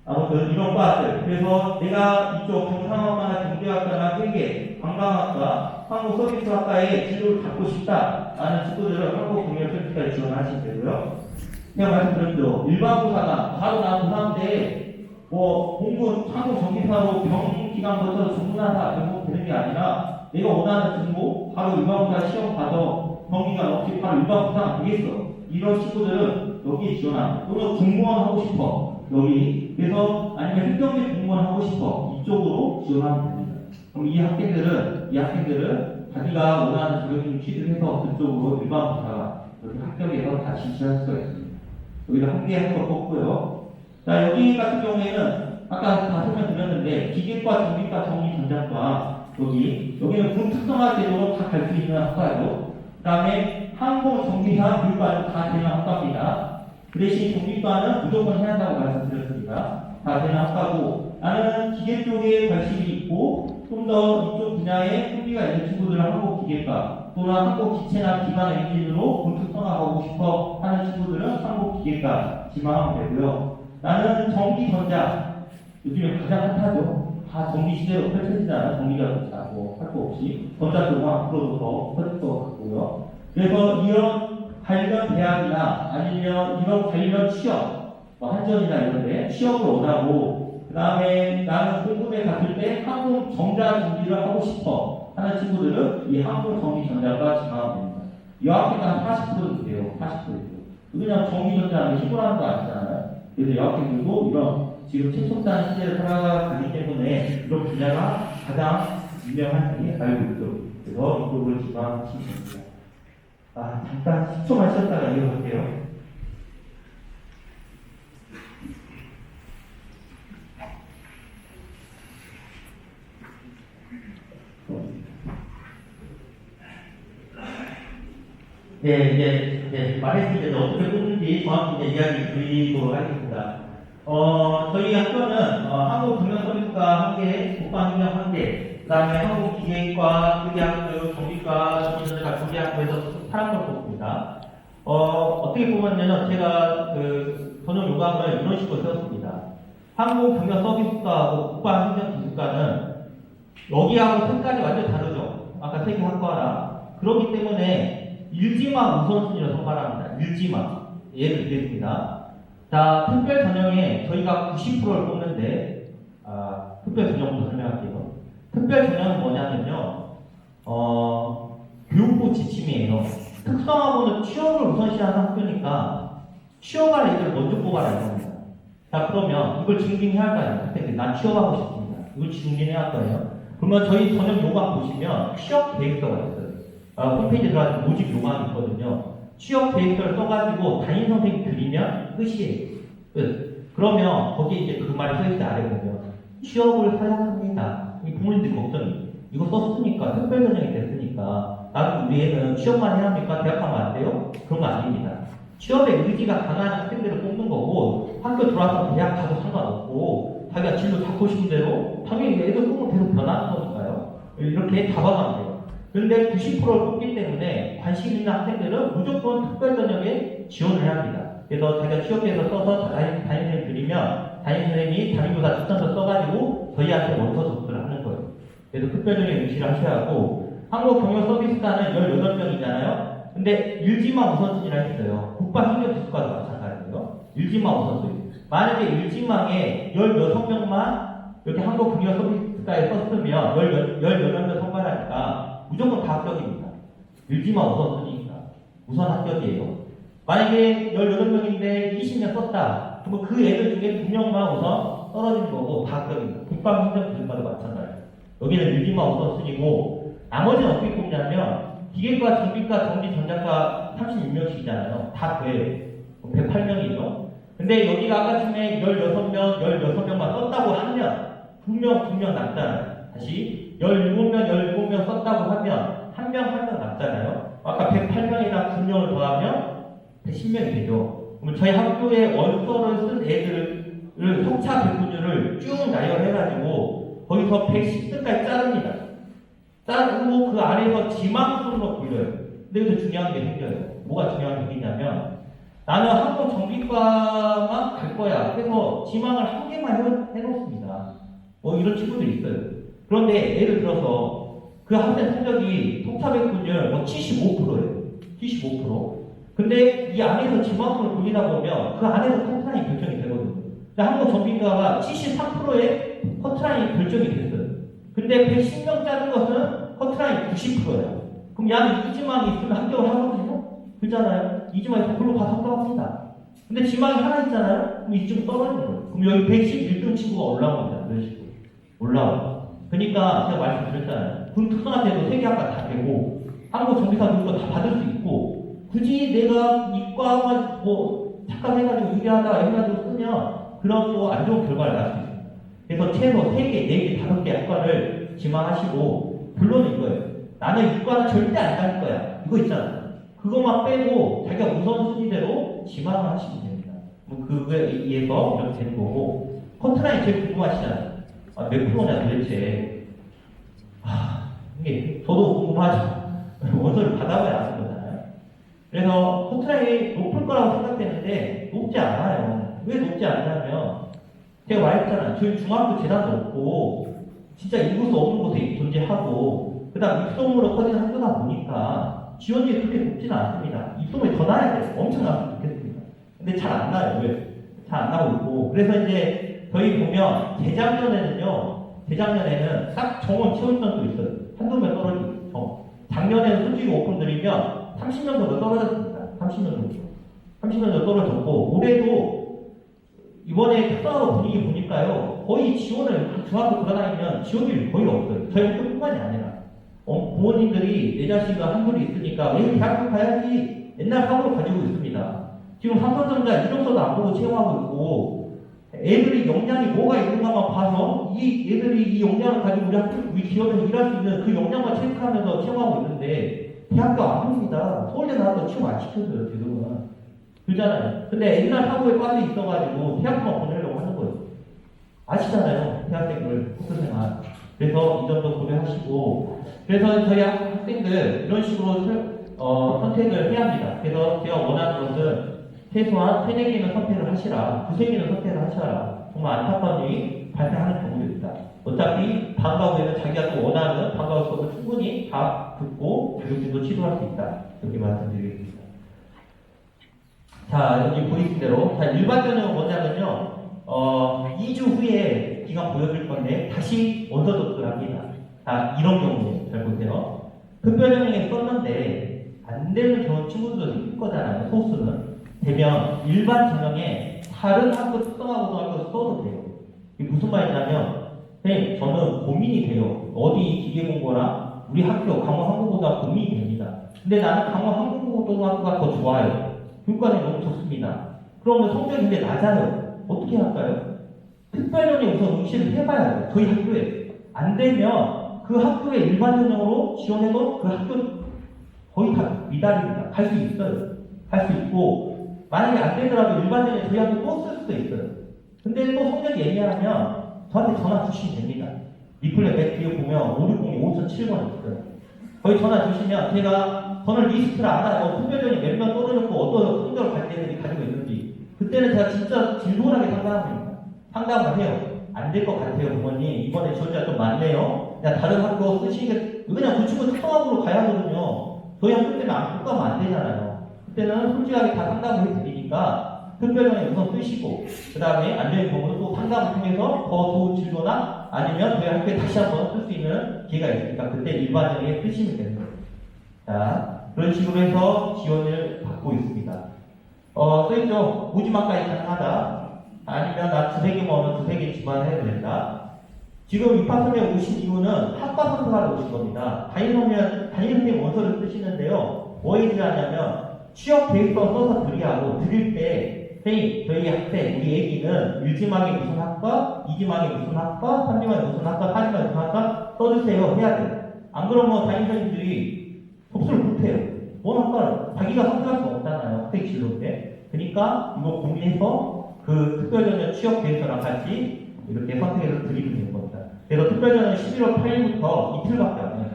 [SPEAKER 1] 아무튼 이런 과들. 그래서 내가 이쪽 경상학과나 경제학과나 회계, 관광학과, 한국서비스학과에 진로를 갖고 싶다라는 친구들은 한국경영서비스과에 지원하시면 되고요. 제가 말씀드렸죠. 일반고사가 바로 나 고3때 공군 한국전기사로 병기간 거쳐서 전문하다 이런 거 되는 게 아니라 내가 원하는 정보 바로 일반고사 시험 가서 병기간 없이 바로 일반고사 안 되겠어. 이런 친구들은 여기에 지원합니다. 또는 공무원 하고 싶어. 여기. 그래서 아니면 행정직 공무원 하고 싶어. 이쪽으로 지원하면 됩니다. 그럼 이 학생들은 자기가 원하는 자격증 취득해서 그쪽으로 일반고사 이렇게 합격해서 다 진출할 수가 있습니다. 여기도 한 개 한 거 뽑고요. 자, 여기 같은 경우에는 아까 다 설명드렸는데 기계과, 전기과, 전기전자과 여기는 군 특성화 제도로 다 갈 수 있는 학과예요. 그 다음에 항공, 전기사, 교육과는 다 되는 학과입니다. 그 대신 전기과는 무조건 해야 한다고 말씀드렸습니다. 다 되는 학과고 나는 기계 쪽에 관심이 있고 좀 더 이쪽 분야에 흥미가 있는 친구들은 항공기계과 또는 항공기체나 기반 엔진으로 군 특성화하고 싶어 하는 친구들은 항공기계과 지망하면 되고요. 나는 전기전자 요즘에 가장 핫하죠. 다 전기 시대로 펼쳐지잖아요. 전기자동차 할 거 없이 전자 쪽은 앞으로도 더 커질 것 같고요. 그래서 이런 관련 대학이나 아니면 이런 관련 취업, 한전이나 이런데 취업을 원하고 그 다음에 나는 공군에 갔을 때 항공 정자 전기를 하고 싶어 하는 친구들은 이 항공 전기 전자가 지망하면 됩니다. 이 학생은 한 40% 돼요. 40%. 그냥 전기전자는 신고하는 거 아니잖아요. 그래서 여학생들도 이런 지금 최첨단 시대를 살아가기 때문에 이런 분야가 가장 유명한지 알고 있죠. 그래서 이쪽을 지망하시면 됩니다. 잠깐 10초만 쉬었다가 이어갈게요. 네, 이제 말했으니까 어떻게 뽑는지 정확히 이제 이야기 드리도록 하겠습니다. 저희 학교는 한국경영서비스과 1개, 국방행정 1개, 그 다음에 한국기계과, 특이학교, 전기과, 전기학교에서 8학교를 뽑습니다. 어떻게 뽑았냐면 제가 전용 요강을 이런 식으로 세웠습니다. 한국경영서비스과하고 국방행정기술과는 여기하고 색깔이 완전 다르죠. 아까 3개 학과랑. 그렇기 때문에 일지망 우선순위로 선발합니다. 일지망. 예를 들겠습니다. 자, 특별 전형에 저희가 90%를 뽑는데, 특별 전형부터 설명할게요. 특별 전형은 뭐냐면요, 교육부 지침이에요. 특성화고는 취업을 우선시하는 학교니까, 취업할 애들을 먼저 뽑아라 이겁니다. 자, 그러면 이걸 증빙해야 할 거 아니에요. 학생들, 난 취업하고 싶습니다. 이걸 증빙해야 할 거예요. 그러면 저희 전형 요강 보시면 취업 계획서가 있어요. 홈페이지에 들어가서 모집 요강이 있거든요. 취업 계획서를 써가지고 담임 선생님이 드리면 끝이에요. 끝. 그러면 거기에 이제 그 말이 써있지 아래 보면 취업을 사용합니다. 부모님들 걱정이 이거 썼으니까 특별 전형이 됐으니까 나도 우리 애는 취업만 해야 합니까? 대학 가면 안 돼요? 그런 거 아닙니다.
[SPEAKER 2] 취업에 의지가 강한 학생들을 뽑는 거고 학교 들어와서 대학 가도 상관없고 자기가 진로 잡고 싶은 대로 당연히 애들 꿈은 계속 변하는 거니까요. 이렇게 잡아가면 돼요. 그런데 90%를 뽑기 때문에 관심 있는 학생들은 무조건 특별전형에 지원을 해야 합니다. 그래서 자기가 취업해서 써서 담임선생님 드리면 담임선생님이 담임교사 추천서 써가지고 저희한테 원서 접수를 하는 거예요. 그래서 특별전형에 응시를 하셔야 하고 한국경영서비스과는 18명이잖아요. 근데 일지망 우선순위라 했어요. 국가행정기술과도 마찬가지예요. 일지망 우선순위. 만약에 일지망에 16명만 이렇게 한국경영서비스과에 썼으면 18명 선발하니까 무조건 다 합격입니다. 일지망 우선순위니까. 우선 합격이에요. 만약에 18명인데 20명 썼다. 그러면 그 애들 중에 2명만 우선 떨어지는 거고 다 합격입니다. 국가행정기술과도 마찬가지예요. 여기는 일지망 우선순위고 나머지는 어떻게 뽑냐면 기계과, 정비과, 전기, 전자과 36명씩이잖아요. 다 돼요. 108명이죠. 근데 여기가 아까쯤에 16명만 썼다고 하면 2명 남잖아요. 다시 17명 썼다고 하면 1명 남잖아요. 아까 108명이랑 2명을 더하면 110명이 되죠. 그러면 저희 학교에 원서를 쓴 애들을 석차 백분율을 쭉 나열해가지고 거기서 110등까지 자릅니다. 자르고 그 안에서 지망순으로 돌려요. 근데 여기서 중요한 게 생겨요. 뭐가 중요한 게 생기냐면 나는 한국 정비과만 갈 거야 해서 지망을 한 개만 해놓습니다. 뭐 이런 친구들이 있어요. 그런데 예를 들어서 그 학생 성적이 통합백분율 뭐 75%예요. 75%. 근데 이 안에서 지망순을 돌리다 보면 그 안에서 커트라인이 결정이 되거든요. 근데 한국 정비과가 73%의 커트라인이 결정이 됐어요. 근데 110명 짜는 것은 커트라인 90%예요. 그럼 야는 이 지망이 있으면 합격을 하거든요? 그렇잖아요? 이 지망이 있으면 글로 가서 합격합니다. 근데 지망이 하나 있잖아요? 그럼 이 지금 떨어지는 거예요. 그럼 여기 111등 친구가 올라옵니다. 이런 식으로. 올라와요. 그러니까 제가 말씀드렸잖아요. 군특성화대도 3개 학과 다 되고 한국 정비사 교육도 다 받을 수 있고 굳이 내가 이과만 뭐 착각해가지고 의대하다 해가지고 쓰면 그런 또 안 좋은 결과를 낳을 수 있어요. 그래서 최소 3개, 4개, 5개 학과를 지망하시고 결론은 이거예요. 나는 이과는 절대 안 갈 거야. 이거 있잖아요. 그것만 빼고 자기가 우선순위대로 지망을 하시면 됩니다. 뭐 그거에 의해서 이렇게 되는 거고 커트라인 제일 궁금하시잖아요. 몇 프로냐 도대체. 이게 저도 궁금하죠. 원서를 받아봐야 아는 거잖아요. 그래서 커트라인이 높을 거라고 생각되는데 높지 않아요. 왜 높지 않냐면 제가 말했잖아요. 저희 중학교 재단도 없고 진짜 인구수 없는 곳에 존재하고 그 다음 입소문으로 커지는 학교다 보니까 지원율이 그렇게 높지는 않습니다. 입소문이 더 나야 돼요. 엄청 나왔으면 좋겠습니다. 근데 잘 안 나요. 왜? 잘 안 나오고 있고 그래서 이제 저희 보면 재작년에는 딱 정원 채울선도 있어요. 한두 명 떨어지고 작년에는 솔직히 오픈 드리면 30명 정도 떨어졌습니다. 30명 정도 떨어졌고 올해도 이번에 특성화고 분위기 보니까요 거의 지원을 중학교 돌아다니면 지원율이 거의 없어요. 저희 학교뿐만이 아니라 부모님들이 내 자식과 한둘이 있으니까 왜 대학교 가야지 옛날 사고를 가지고 있습니다. 지금 삼성전자 이력서도 안 보고 채용하고 있고 애들이 역량이 뭐가 있는가만 봐서 이 애들이 이 역량을 가지고 우리 기업에서 일할 수 있는 그 역량만 체크하면서 채용하고 있는데 대학교 안 봅니다. 서울대 나와서 취업 안 시켜줘요 지금은. 그렇잖아요. 근데 옛날 사고에 빠져 있어가지고 대학교만 보내려고 하는 거예요. 아시잖아요. 대학생들 학교생활. 그래서 이 점도 고려하시고 그래서 저희 학생들 이런 식으로 선택을 해야 합니다. 그래서 제가 원하는 것은 최소한 3-4개는 선택을 하시라. 2-3개는 선택을 하셔라. 정말 안타까운 일이 발생하는 경우도 있다. 어차피 방과 후에는 자기가 또 원하는 방과 후 수업을 충분히 다 듣고 자격증도 취소할 수 있다. 이렇게 말씀드리겠습니다. 자, 여기 보이신 대로 자, 일반 전형은 뭐냐면요 2주 후에 기간 보여줄 건데 다시 원서 접수를 합니다. 자, 이런 경우 잘 보세요. 특별전형에 썼는데 안 되는 경우 친구들도 있을 거잖아요. 소수는 되면 일반 전형에 다른 학교 특성화고등학교 써도 돼요. 이게 무슨 말이냐면 선생님 저는 고민이 돼요. 어디 기계공고랑 우리 학교 강원항공고등학교 고민이 됩니다. 근데 나는 강원항공고등학교가 더 좋아요. 교육관이 너무 좋습니다. 그러면 성적이 근데 낮아요. 어떻게 할까요? 특별전형에 우선 응시를 해봐야 돼요. 저희 학교에. 안 되면 그 학교에 일반 전형으로 지원해도 그 학교 거의 다 미달입니다. 갈 수 있어요. 갈 수 있고 만약에 안 되더라도 일반적인 저희한테 또 쓸 수도 있어요. 근데 또 성적이 예민하면 저한테 전화 주시면 됩니다. 리플렛 맨 뒤에 보면 560-5007번 있어요. 거기 전화 주시면 제가 저는 리스트를 알아요. 특별전이 몇 명 떨어졌고 어떤 성적을 가진 애들이 가지고 있는지 그때는 제가 진짜 진솔하게 상담합니다. 상담을 해요. 안 될 것 같아요, 부모님. 이번에 지원자가 좀 많네요. 그냥 다른 학교 쓰시게 그냥 그 친구 특성학으로 가야 하거든요. 저희 학교 때문에 안 가면 안 되잖아요. 그때는 솔직하게 다 상담을 해드리니까 특별전에 우선 쓰시고 그 다음에 안 되는 경우는 또 상담을 통해서 더 좋은 진로나 아니면 저희 학교에 다시 한번 쓸 수 있는 기회가 있으니까 그때 일반전에 쓰시면 되는 거예요. 자, 그런 식으로 해서 지원을 받고 있습니다. 써있죠? 무지막까지 가능하다. 아니면 나 두세 개 먹으면 두세 개 집안해도 된다. 지금 입학선에 오신 이유는 학과 선택하러 오신 겁니다. 담임선생님 원서를 쓰시는데요. 뭐 얘기하냐면 취업 계획서 써서 드릴 때 선생님, 저희 학생, 우리 애기는 1지망에 무슨 학과, 2지망에 무슨 학과, 3지망에 무슨 학과, 4지망에 무슨 학과 써주세요. 해야 돼요. 안 그러면 담임선생님들이 접수를 못해요. 뭔 학과를 자기가 선택할 수 없잖아요. 학생 진로인데. 그러니까 이거 고민해서 그 특별전형 취업 계획서랑 같이 이렇게 선택해서 드리면 되는 겁니다. 그래서 특별전형은 11월 8일부터 이틀밖에 안 해요.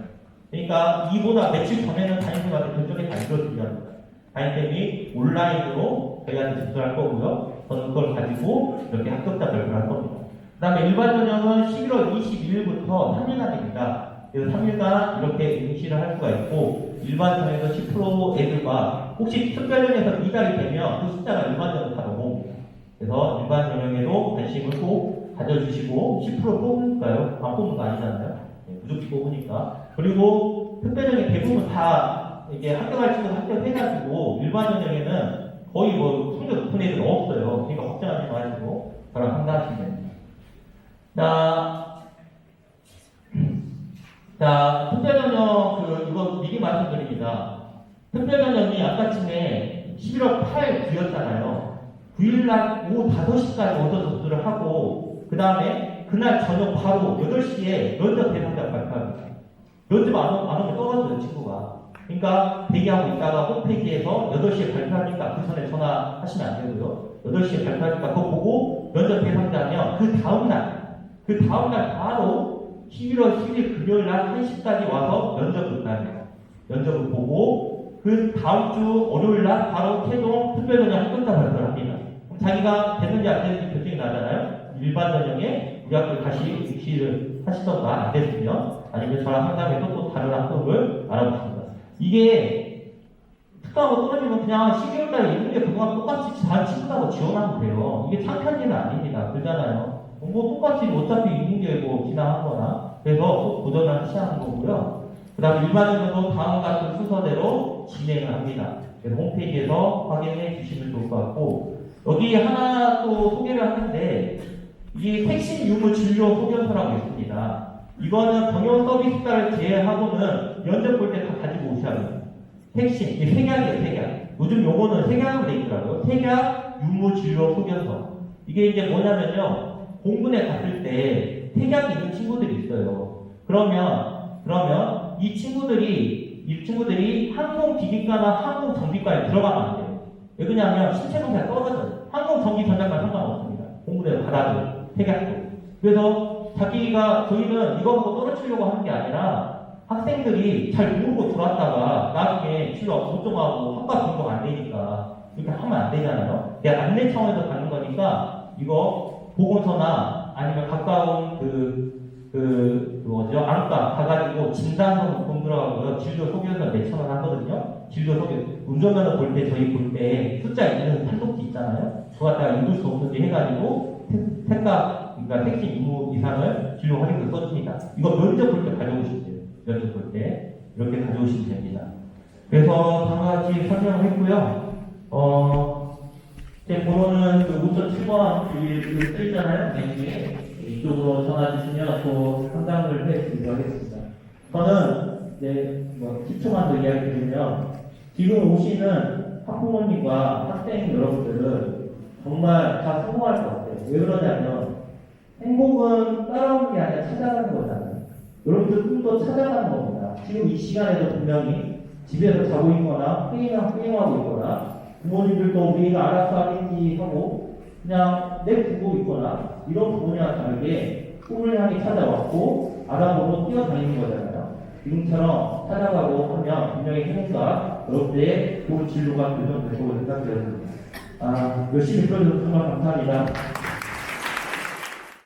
[SPEAKER 2] 그러니까 이보다 며칠 전에는 담임선생님한테 결정이 다 이루어지게 합니다. 담임선생님이 온라인으로 저희한테 접수할 거고요. 저는 그걸 가지고 이렇게 합격자 발표를 할 겁니다. 그 다음에 일반 전형은 11월 22일부터 3일간입니다. 그래서 3일간 이렇게 응시를 할 수가 있고 일반 전형에서 10% 애들과 혹시 특별전형에서 미달이 되면 그 숫자가 일반 전형 다 넘어옵니다. 그래서 일반 전형에도 관심을 꼭 가져주시고 10% 뽑을까요? 안 뽑는 거 아니잖아요. 네, 무조건 뽑으니까. 그리고 특별전형 대부분 다 이게 합격할 친구 합격해가지고 일반 전형에는 거의 뭐 성적 높은 애들은 없어요. 그러니까 걱정하지 마시고 저랑 상담하시면 됩니다. 자, 특별전형 이거 미리 말씀드립니다. 특별전형이 아까쯤에 11월 8일 9였잖아요. 9일날 오후 5시까지 오전 접수를 하고 그 다음에 그날 저녁 바로 8시에 면접 대상자 발표합니다. 면접 안 오면 떨어져요, 친구가. 그러니까 대기하고 있다가 홈페이지에서 8시에 발표하니까 그 전에 전화하시면 안 되고요. 8시에 발표하니까 그거 보고 면접 대상자면 그 다음날 바로 11월 10일 금요일날 1시까지 와서 면접을 봐요. 면접을 보고 그 다음 주 월요일날 바로 최종 특별전형 합격자 발표를 합니다. 그럼 자기가 됐는지 안 됐는지 결정이 나잖아요. 일반 전형에 우리 학교에 다시 입시를 하시던가 안 됐으면 아니면 저랑 상담해서 또 다른 학급을 알아보십니다. 이게 특강하고 떨어지면 그냥 12월달에 있는게 그동안 똑같이 잘 친구하고 지원하면 돼요. 이게 창피한 일은 아닙니다. 그러잖아요. 뭐 똑같이 어차피 인문계고 지나한 거나 그래서 꼭 도전을 하시는 거고요. 그 다음 일반적으로 다음 같은 순서대로 진행을 합니다. 그래서 홈페이지에서 확인해 주시면 좋을 것 같고 여기 하나 또 소개를 하는데 이게 핵심 유무 진료 소견서라고 있습니다. 이거는 경영 서비스사를 제외하고는 면접 볼 때 다 가지고 오셔야 돼요. 핵심, 이게 색약이에요, 색약. 요즘 요거는 색약으로 돼 있더라고요. 색약 유무 진료 소견서. 이게 이제 뭐냐면요. 공군에 갔을 때 색약이 있는 친구들이 있어요. 그러면 이 친구들이 항공기기과나 항공정비과에 들어가면 안 돼요. 왜 그러냐면 신체 검사가 떨어져요. 항공정비전자과 상관없습니다. 공군에 받아도 색약도. 그래서 저희는 이거 갖고 떨어뜨리려고 하는 게 아니라 학생들이 잘 모르고 들어왔다가 나중에 진로 걱정하고 학과 등록 안 되니까 이렇게 하면 안 되잖아요. 그냥 안내 차원에서 가는 거니까 이거 보건소나 아니면 가까운 안과 가가지고 진단서 돈 들어가고요. 진료 소견서 몇천 원 하거든요. 진료 소견 운전면허 볼 때 저희 볼 때 숫자 있는 판독지 있잖아요. 그거 갖다가 읽을 수 없는지 해가지고 그러니까 택시 임무 이상을 진료 확인서 써줍니다. 이거 면접 볼 때 가져오시면 돼요. 면접 볼 때 이렇게 가져오시면 됩니다. 그래서 다음같이 설명을 했고요. 제 번호는 5.7번 여기 쓰있잖아요. 네, 이쪽으로 전화 주시면 또 상담을 해드리도록 하겠습니다. 저는 이제 10초만 더 이야기 드리면 지금 오시는 학부모님과 학생 여러분들은 정말 다 성공할 것 같아요. 왜 그러냐면 행복은 따라오는 게 아니라 찾아가는 거잖아요. 여러분들 꿈도 찾아가는 겁니다. 지금 이 시간에도 분명히 집에서 자고 있거나 게임하고 있거나
[SPEAKER 1] 부모님들도 우리가 알아서 하겠지 하고 그냥 내두고 있거나 이런 부모님과 다르게 꿈을 향해 찾아왔고 아담으로 뛰어다니는 거잖아요. 지금처럼 찾아가고 하면 분명히 해내가 여러분들의 좋은 진로가 교정될 거라고 생각되었습니다. 열심히 들어주셔서 정말 감사합니다.